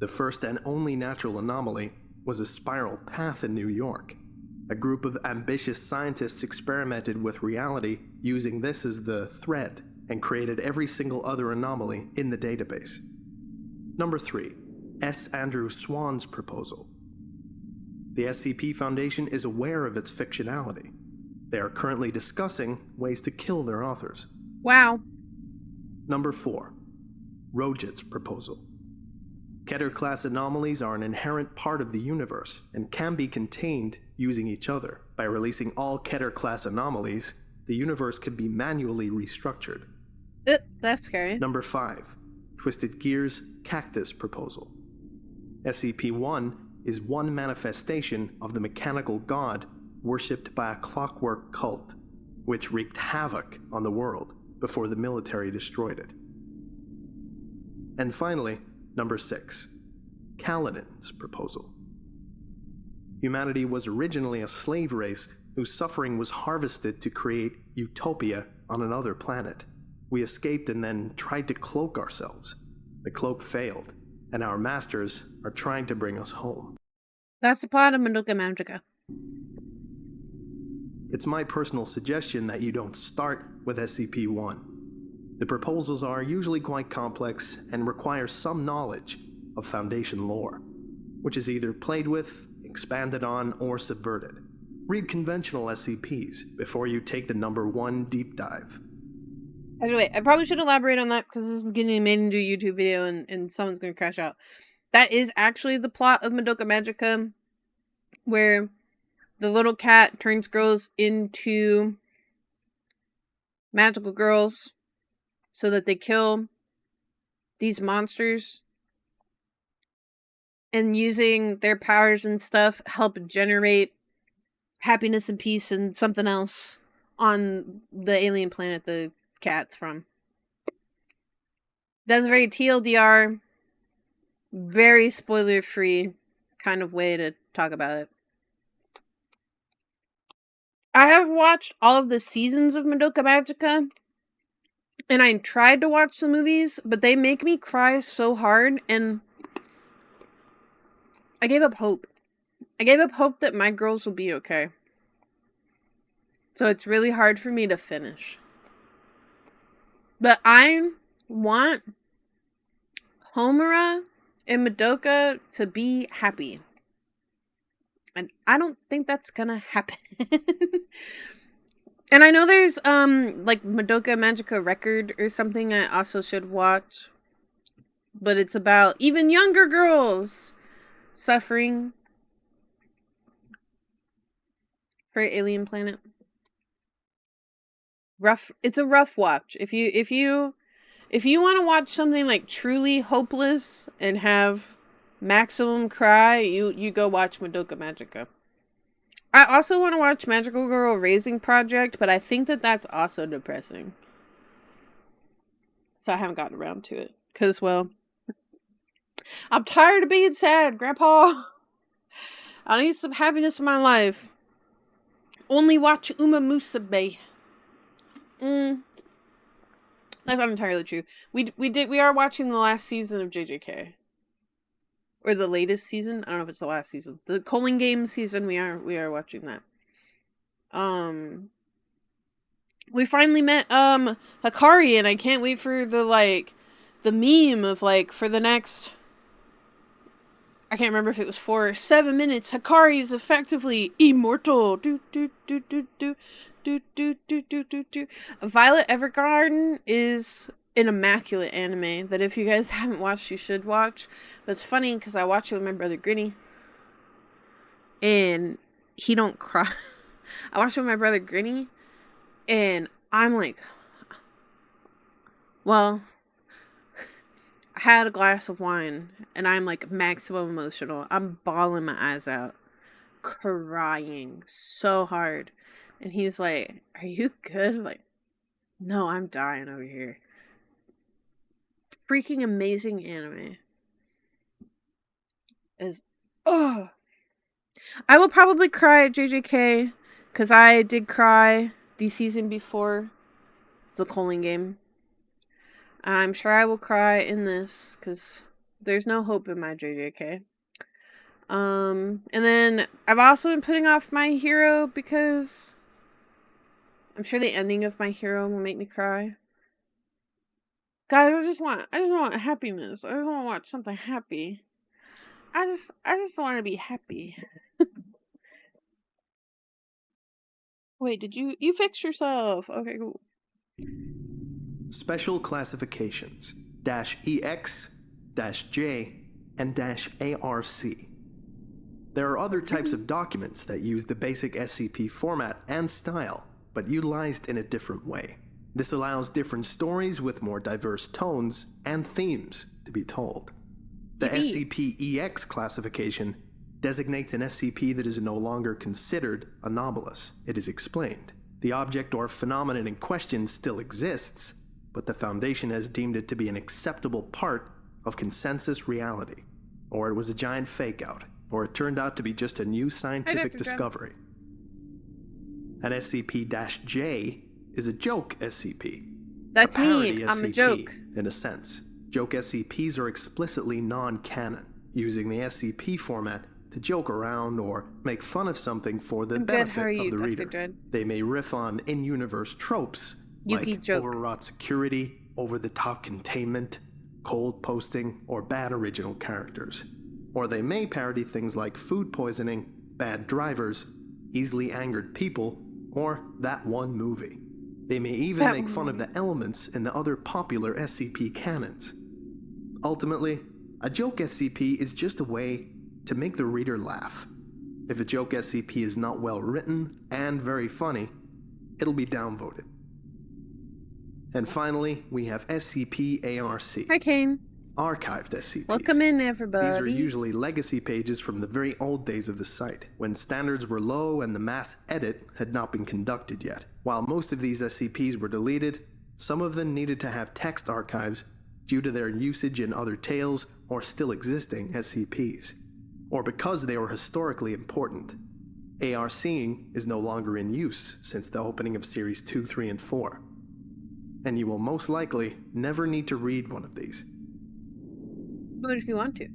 The first and only natural anomaly was a spiral path in New York. A group of ambitious scientists experimented with reality using this as the thread and created every single other anomaly in the database. Number 3. S. Andrew Swan's proposal. The SCP Foundation is aware of its fictionality. They are currently discussing ways to kill their authors. Wow. Number 4. Rojit's proposal. Keter-class anomalies are an inherent part of the universe and can be contained using each other. By releasing all Keter-class anomalies, the universe can be manually restructured. That's scary. Number 5. Twisted Gear's Cactus proposal. SCP-1 is one manifestation of the mechanical god worshipped by a clockwork cult, which wreaked havoc on the world before the military destroyed it. And finally, number 6. Kaladin's proposal. Humanity was originally a slave race whose suffering was harvested to create utopia on another planet. We escaped and then tried to cloak ourselves. The cloak failed, and our masters are trying to bring us home. That's the plot of Madoka Magica. It's my personal suggestion that you don't start with SCP-1. The proposals are usually quite complex and require some knowledge of Foundation lore, which is either played with, expanded on, or subverted. Read conventional SCPs before you take the number 1 deep dive. Anyway, I probably should elaborate on that because this is getting made into a YouTube video and someone's going to crash out. That is actually the plot of Madoka Magica, where the little cat turns girls into magical girls so that they kill these monsters, and using their powers and stuff help generate happiness and peace and something else on the alien planet the cat's from. That's very TLDR, very spoiler-free kind of way to talk about it. I have watched all of the seasons of Madoka Magica, and I tried to watch the movies, but they make me cry so hard, and I gave up hope. I gave up hope that my girls will be okay. So it's really hard for me to finish. But I want Homura and Madoka to be happy. And I don't think that's gonna happen. And I know there's like Madoka Magica Record or something I also should watch. But it's about even younger girls suffering for Alien Planet. Rough. It's a rough watch. If you want to watch something like truly hopeless and have maximum cry, you go watch Madoka Magica. I also want to watch Magical Girl Raising Project, but I think that that's also depressing. So I haven't gotten around to it. Because, well, I'm tired of being sad, Grandpa. I need some happiness in my life. Only watch Uma Musume. That's not entirely true. We are watching the last season of JJK. Or the latest season. I don't know if it's the last season. The Colon Game season, we are watching that. We finally met Hikari, and I can't wait for the meme of for the next, I can't remember if it was 4 or 7 minutes. Hikari is effectively immortal. Violet Evergarden is an immaculate anime that if you guys haven't watched, you should watch. But it's funny because I watch it with my brother Grinny, and he don't cry. I watch it with my brother Grinny, and I'm like, well, I had a glass of wine, and I'm like maximum emotional. I'm bawling my eyes out, crying so hard. And he was like, "Are you good?" I'm like, no, I'm dying over here. Freaking amazing anime. I will probably cry at JJK, because I did cry the season before the Colon Game. I'm sure I will cry in this, because there's no hope in my JJK. And then I've also been putting off My Hero, because I'm sure the ending of My Hero will make me cry. Guys, I just want happiness. I just want to watch something happy. I just want to be happy. Wait, did you fix yourself? Okay, cool. Special classifications -EX, -J, and -ARC. There are other types of documents that use the basic SCP format and style, but utilized in a different way. This allows different stories with more diverse tones and themes to be told. The SCP-EX classification designates an SCP that is no longer considered anomalous. It is explained. The object or phenomenon in question still exists, but the Foundation has deemed it to be an acceptable part of consensus reality. Or it was a giant fake-out, or it turned out to be just a new scientific discovery. An SCP-J is a joke SCP. That's me. I'm a joke. In a sense. Joke SCPs are explicitly non-canon, using the SCP format to joke around or make fun of something for the benefit of the reader. They may riff on in-universe tropes, like overwrought security, over-the-top containment, cold posting, or bad original characters. Or they may parody things like food poisoning, bad drivers, easily angered people, or that one movie. They may even make fun of the elements in the other popular SCP canons. Ultimately, a joke SCP is just a way to make the reader laugh. If a joke SCP is not well written and very funny, it'll be downvoted. And finally, we have SCP-ARC. Hi, Kane. Archived SCPs. Welcome in, everybody. These are usually legacy pages from the very old days of the site, when standards were low and the mass edit had not been conducted yet. While most of these SCPs were deleted, some of them needed to have text archives due to their usage in other tales or still existing SCPs, or because they were historically important. ARCing is no longer in use since the opening of Series 2, 3, and 4, and you will most likely never need to read one of these. But if you want to.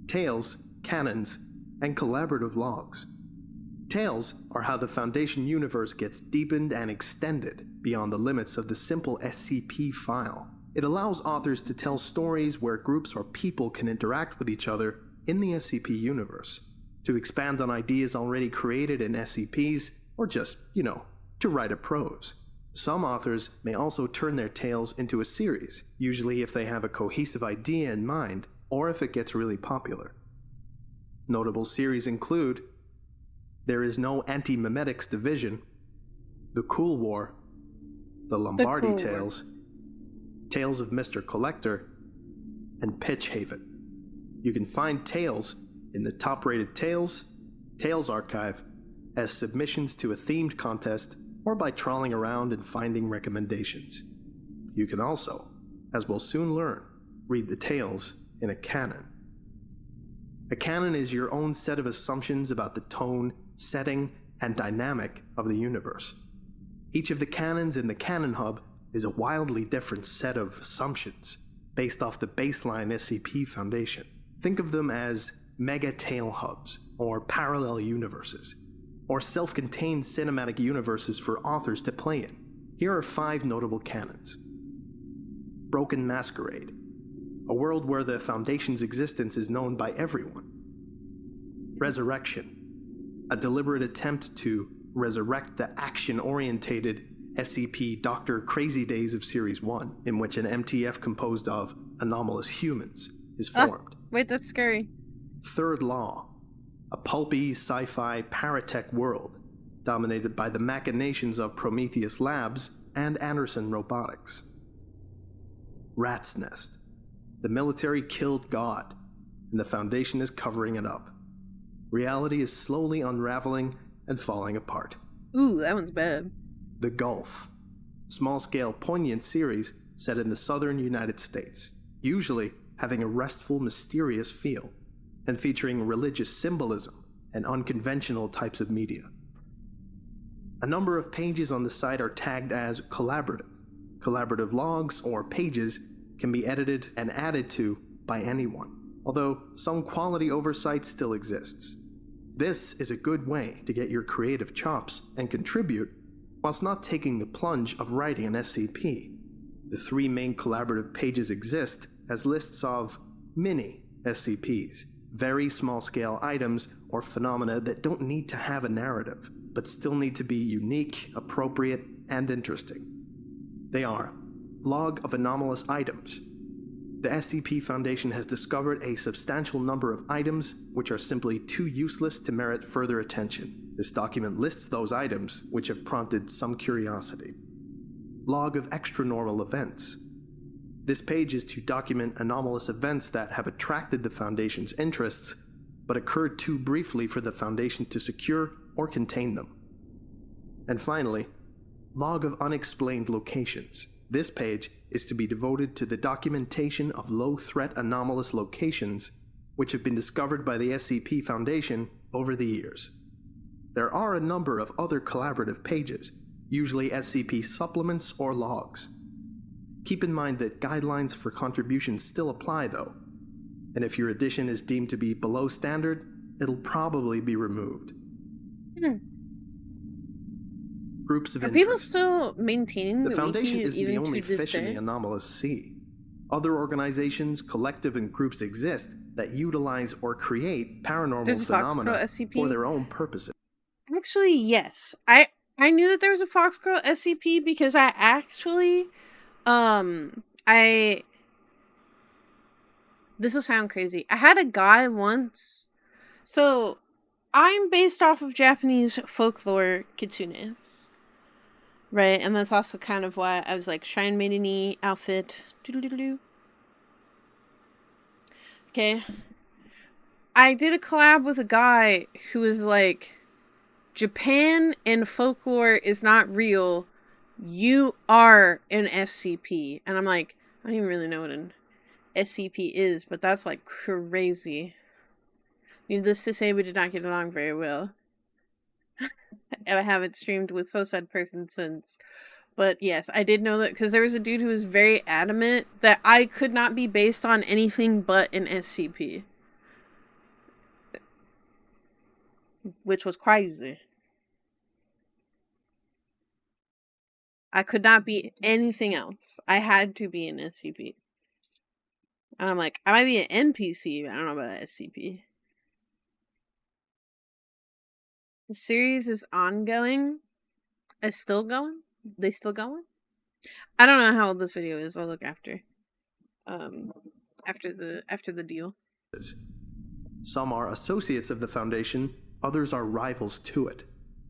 Tales, canons, and collaborative logs. Tales are how the Foundation universe gets deepened and extended beyond the limits of the simple SCP file. It allows authors to tell stories where groups or people can interact with each other in the SCP universe, to expand on ideas already created in SCPs, or just, to write a prose. Some authors may also turn their tales into a series, usually if they have a cohesive idea in mind, or if it gets really popular. Notable series include There Is No Anti-Memetics Division, The Cool War, The Lombardi Tales, Tales of Mr. Collector, and Pitch Haven. You can find Tales in the top-rated Tales archive as submissions to a themed contest, or by trawling around and finding recommendations. You can also, as we'll soon learn, read the tales in a canon. A canon is your own set of assumptions about the tone, setting, and dynamic of the universe. Each of the canons in the Canon Hub is a wildly different set of assumptions, based off the baseline SCP Foundation. Think of them as mega tale hubs, or parallel universes, or self-contained cinematic universes for authors to play in. Here are 5 notable canons. Broken Masquerade, a world where the Foundation's existence is known by everyone. Resurrection, a deliberate attempt to resurrect the action-orientated SCP Dr. Crazy Days of Series 1, in which an MTF composed of anomalous humans is formed. Wait, that's scary. Third Law, a pulpy sci-fi paratech world dominated by the machinations of Prometheus Labs and Anderson Robotics. Rat's Nest, the military killed God, and the Foundation is covering it up. Reality is slowly unraveling and falling apart. Ooh, that one's bad. The Gulf, small-scale poignant series set in the southern United States, usually having a restful, mysterious feel, and featuring religious symbolism and unconventional types of media. A number of pages on the site are tagged as collaborative. Collaborative logs or pages can be edited and added to by anyone, although some quality oversight still exists. This is a good way to get your creative chops and contribute whilst not taking the plunge of writing an SCP. The 3 main collaborative pages exist as lists of mini SCPs, very small-scale items or phenomena that don't need to have a narrative, but still need to be unique, appropriate, and interesting. They are Log of Anomalous Items. The SCP Foundation has discovered a substantial number of items which are simply too useless to merit further attention. This document lists those items which have prompted some curiosity. Log of Extranormal Events. This page is to document anomalous events that have attracted the Foundation's interests, but occurred too briefly for the Foundation to secure or contain them. And finally, Log of Unexplained Locations. This page is to be devoted to the documentation of low-threat anomalous locations which have been discovered by the SCP Foundation over the years. There are a number of other collaborative pages, usually SCP supplements or logs. Keep in mind that guidelines for contributions still apply though, and if your edition is deemed to be below standard, it'll probably be removed. Groups of Are interest. people still maintaining the Foundation wiki isn't the even only to this fish in day? the anomalous sea. Other organizations, collective, and groups exist that utilize or create paranormal phenomena SCP? for their own purposes. Actually, yes. I knew that there was a Foxgirl SCP because I actually, this will sound crazy. I had a guy once, so I'm based off of Japanese folklore kitsunes. Right, and that's also kind of why I was like, Shrine Maiden-y outfit. Doodle-doodle-doo. Okay. I did a collab with a guy who was like, Japan and folklore is not real. You are an SCP. And I'm like, I don't even really know what an SCP is, but that's like crazy. Needless to say, we did not get along very well. And I haven't streamed with said person since. But yes, I did know that because there was a dude who was very adamant that I could not be based on anything but an SCP. Which was crazy. I could not be anything else. I had to be an SCP. And I'm like, I might be an NPC, but I don't know about an SCP. The series is ongoing. It's still going? They still going? I don't know how old this video is. I'll look after. After the deal. Some are associates of the Foundation, others are rivals to it.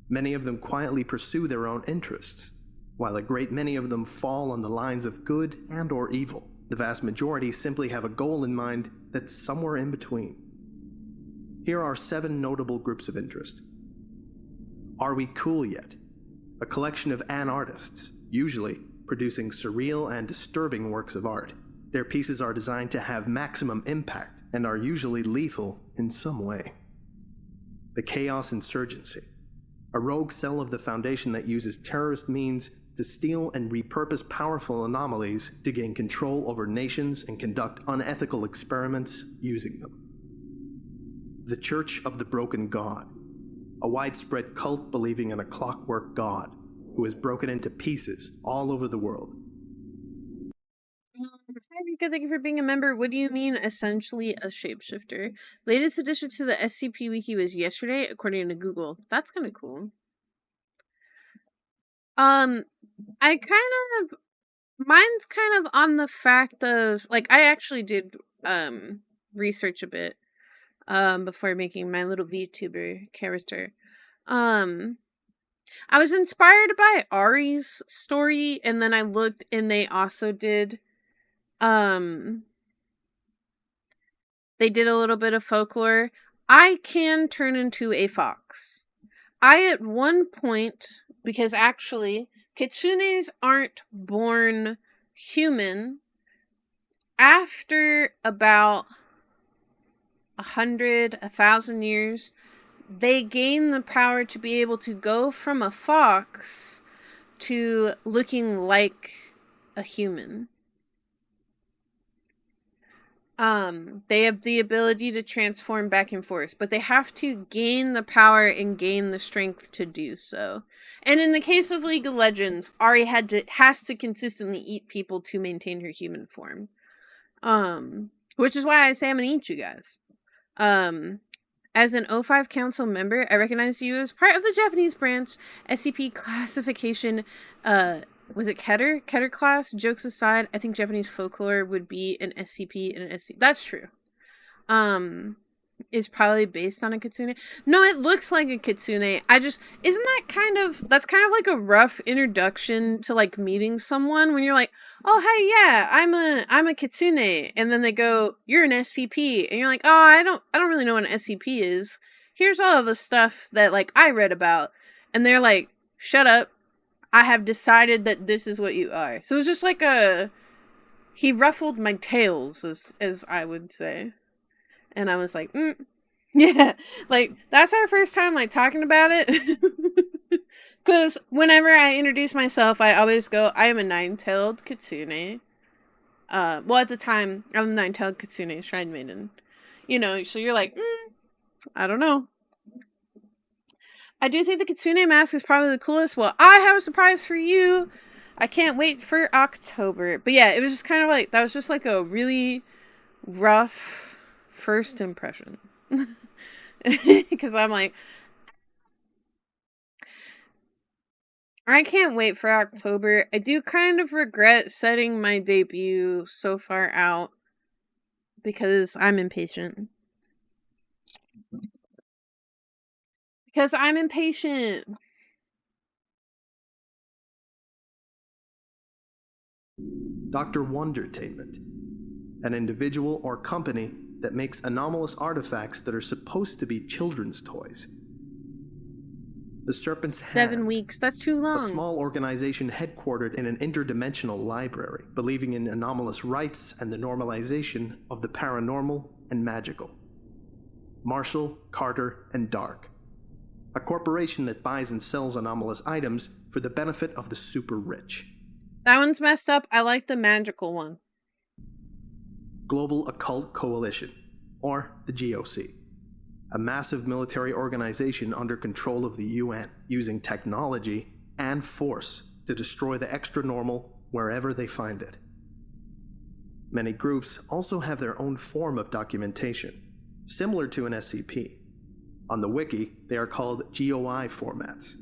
Many of them quietly pursue their own interests, while a great many of them fall on the lines of good and or evil. The vast majority simply have a goal in mind that's somewhere in between. Here are 7 notable groups of interest. Are We Cool Yet? A collection of artists, usually producing surreal and disturbing works of art. Their pieces are designed to have maximum impact and are usually lethal in some way. The Chaos Insurgency, a rogue cell of the Foundation that uses terrorist means to steal and repurpose powerful anomalies to gain control over nations and conduct unethical experiments using them. The Church of the Broken God, a widespread cult believing in a clockwork god who is broken into pieces all over the world. Hi Rika, thank you for being a member. What do you mean, essentially a shapeshifter? Latest addition to the SCP wiki was yesterday, according to Google. That's kind of cool. I kind of, mine's kind of on the fact of, like, I actually did, research a bit, before making my little VTuber character. I was inspired by Ari's story, and then I looked, and they also did, they did a little bit of folklore. I can turn into a fox. I, at one point, because actually, kitsunes aren't born human. After about 1,000 years, they gain the power to be able to go from a fox to looking like a human. They have the ability to transform back and forth, but they have to gain the power and gain the strength to do so. And in the case of League of Legends, Ahri has to consistently eat people to maintain her human form. Which is why I say I'm gonna eat you guys. As an O5 Council member, I recognize you as part of the Japanese branch SCP classification. Was it Keter? Keter class? Jokes aside, I think Japanese folklore would be an SCP and an SCP. That's true. Is probably based on a kitsune. No, it looks like a kitsune. Isn't that that's kind of like a rough introduction to like meeting someone when you're like, oh hey, yeah, I'm a kitsune, and then they go, you're an SCP, and you're like, oh, I don't really know what an SCP is. Here's all of the stuff that like I read about, and they're like, shut up, I have decided that this is what you are. So it's just like he ruffled my tails, as I would say. And I was like, yeah, like, that's our first time, like, talking about it. Because whenever I introduce myself, I always go, I am a 9-tailed kitsune. Well, at the time, I'm a 9-tailed kitsune, Shrine Maiden. You know, so you're like, I don't know. I do think the kitsune mask is probably the coolest. Well, I have a surprise for you. I can't wait for October. But yeah, it was just kind of like, that was just like a really rough first impression. Because I'm like, I can't wait for October. I do kind of regret setting my debut so far out because I'm impatient. Dr. Wondertainment, an individual or company that makes anomalous artifacts that are supposed to be children's toys. The Serpent's Hand. 7 weeks, that's too long. A small organization headquartered in an interdimensional library, believing in anomalous rights and the normalization of the paranormal and magical. Marshall, Carter, and Dark. A corporation that buys and sells anomalous items for the benefit of the super rich. That one's messed up. I like the magical one. Global Occult Coalition, or the GOC. A massive military organization under control of the UN, using technology and force to destroy the extra-normal wherever they find it. Many groups also have their own form of documentation, similar to an SCP. On the wiki, they are called GOI formats,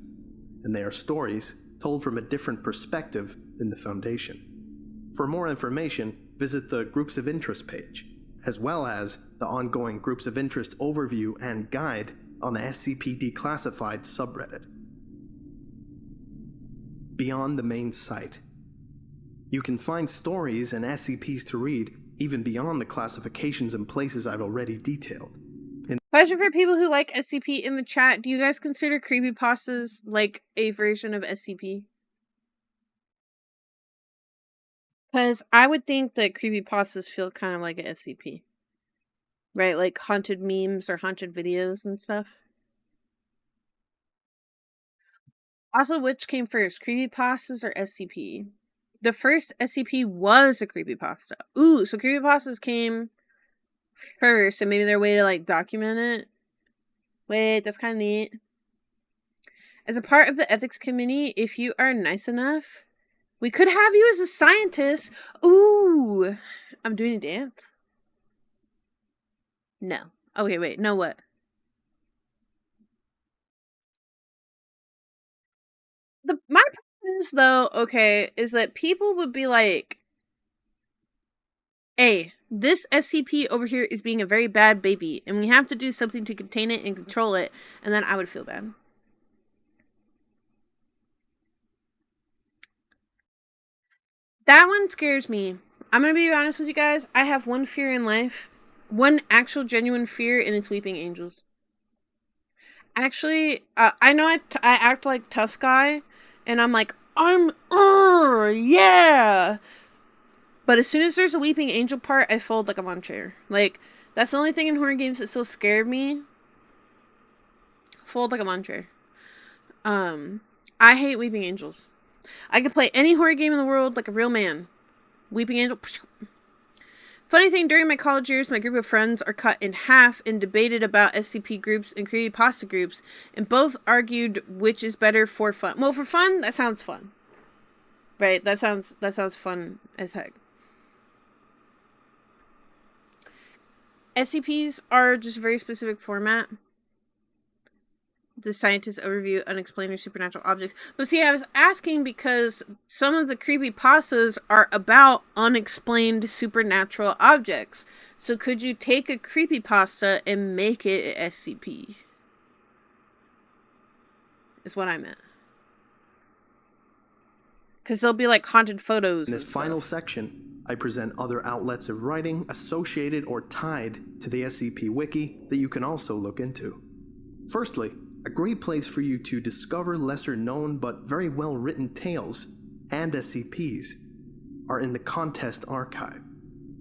and they are stories told from a different perspective than the Foundation. For more information, visit the Groups of Interest page, as well as the ongoing Groups of Interest overview and guide on the SCP Declassified subreddit. Beyond the main site. You can find stories and SCPs to read even beyond the classifications and places I've already detailed. Question for people who like SCP in the chat. Do you guys consider creepypastas like a version of SCP? Because I would think that creepypastas feel kind of like an SCP. Right? Like haunted memes or haunted videos and stuff. Also, which came first? Creepypastas or SCP? The first SCP was a creepypasta. Ooh, so creepypastas came first, and maybe their way to like document it. Wait, that's kind of neat. As a part of the ethics committee, if you are nice enough, we could have you as a scientist. Ooh, I'm doing a dance. No. Okay, wait. No, what? My problem is, though, okay, is that people would be like, hey, this SCP over here is being a very bad baby, and we have to do something to contain it and control it, and then I would feel bad. That one scares me. I'm gonna be honest with you guys. I have one fear in life. One actual genuine fear, and it's weeping angels. Actually, I know I act like tough guy, and I'm like, yeah! But as soon as there's a weeping angel part, I fold like a lawn chair. Like, that's the only thing in horror games that still scared me. Fold like a lawn chair. I hate weeping angels. I could play any horror game in the world like a real man. Weeping angel. Funny thing, during my college years, my group of friends are cut in half and debated about SCP groups and creepypasta groups, and both argued which is better for fun. Well, for fun, that sounds fun. Right? That sounds fun as heck. SCPs are just a very specific format. The scientist overview, unexplained or supernatural objects. But see, I was asking because some of the creepypastas are about unexplained supernatural objects. So could you take a creepypasta and make it an SCP? Is what I meant. Because they'll be like haunted photos. In this final section, I present other outlets of writing associated or tied to the SCP Wiki that you can also look into. Firstly, a great place for you to discover lesser known but very well written tales and SCPs are in the contest archive.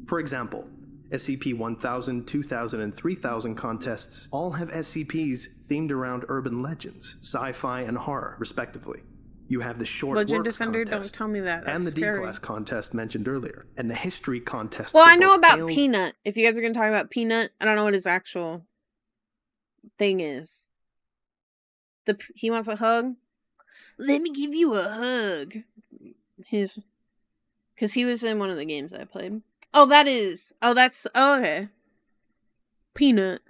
For example, SCP-1000, 2000, and 3000 contests all have SCPs themed around urban legends, sci-fi, and horror, respectively. You have the short Legend works Defender, contest, don't tell me that. That's and the scary. D-Class contest mentioned earlier, and the history contest. Well, I know about Peanut. If you guys are going to talk about Peanut, I don't know what his actual thing is. He wants a hug? Let me give you a hug. Because he was in one of the games I played. Oh, that's, okay. Peanut.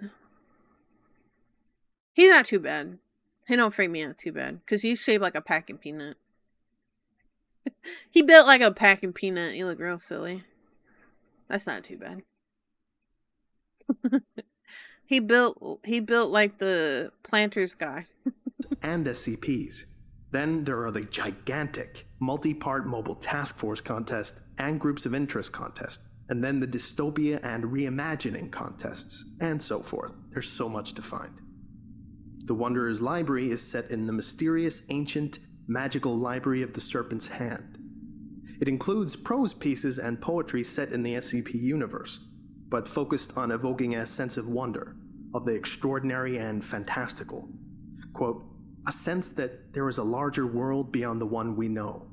He's not too bad. He don't freak me out too bad. Because he's shaped like a packing peanut. He built like a packing peanut. He looked real silly. That's not too bad. He built like the planter's guy. And SCPs. Then there are the gigantic, multi-part mobile task force contest and groups of interest contest, and then the dystopia and reimagining contests, and so forth. There's so much to find. The Wanderer's Library is set in the mysterious, ancient, magical Library of the Serpent's Hand. It includes prose pieces and poetry set in the SCP universe, but focused on evoking a sense of wonder, of the extraordinary and fantastical. Quote, a sense that there is a larger world beyond the one we know.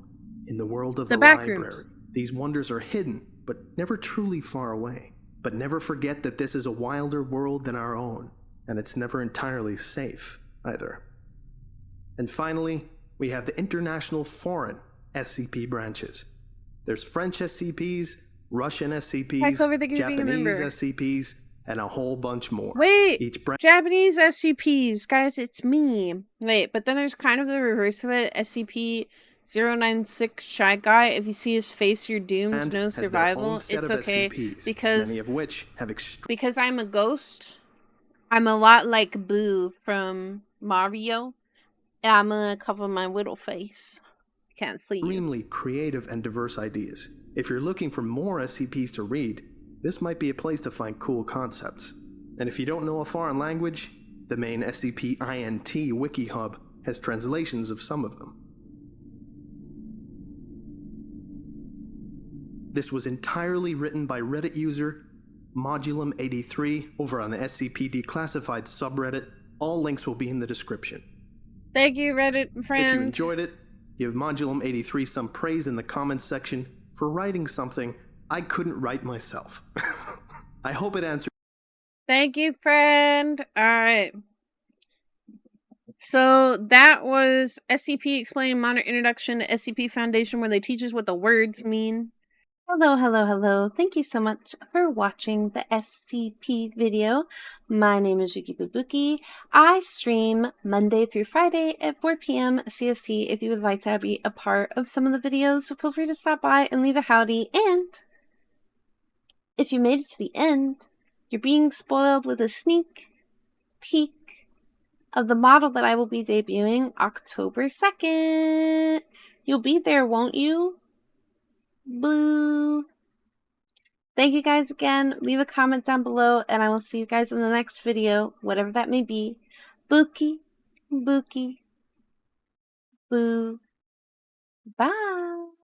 In the world of the library, these wonders are hidden, but never truly far away. But never forget that this is a wilder world than our own, and it's never entirely safe, either. And finally, we have the international foreign SCP branches. There's French SCPs, Russian SCPs, Japanese SCPs, and a whole bunch more. Wait, Japanese SCPs, guys, it's me. Wait, but then there's kind of the reverse of it. SCP-096 Shy Guy. If you see his face, you're doomed. No survival. It's okay SCPs, because many of which have because I'm a ghost. I'm a lot like Boo from Mario. I'm gonna cover my little face. Can't see you. Extremely creative and diverse ideas. If you're looking for more SCPs to read, this might be a place to find cool concepts. And if you don't know a foreign language, the main SCP-INT Wiki Hub has translations of some of them. This was entirely written by Reddit user Modulum83 over on the SCP Declassified subreddit. All links will be in the description. Thank you, Reddit friend. If you enjoyed it, give Modulum83 some praise in the comments section for writing something I couldn't write myself. I hope it answered. Thank you, friend. Alright. So that was SCP Explained Modern Introduction to SCP Foundation, where they teach us what the words mean. Hello. Thank you so much for watching the SCP video. My name is Yuki Boobuki. I stream Monday through Friday at 4 p.m. CST. If you would like to be a part of some of the videos, feel free to stop by and leave a howdy. And if you made it to the end, you're being spoiled with a sneak peek of the model that I will be debuting October 2nd. You'll be there, won't you? Boo! Thank you guys again. Leave a comment down below, and I will see you guys in the next video, whatever that may be. Bookie, boo. Bye!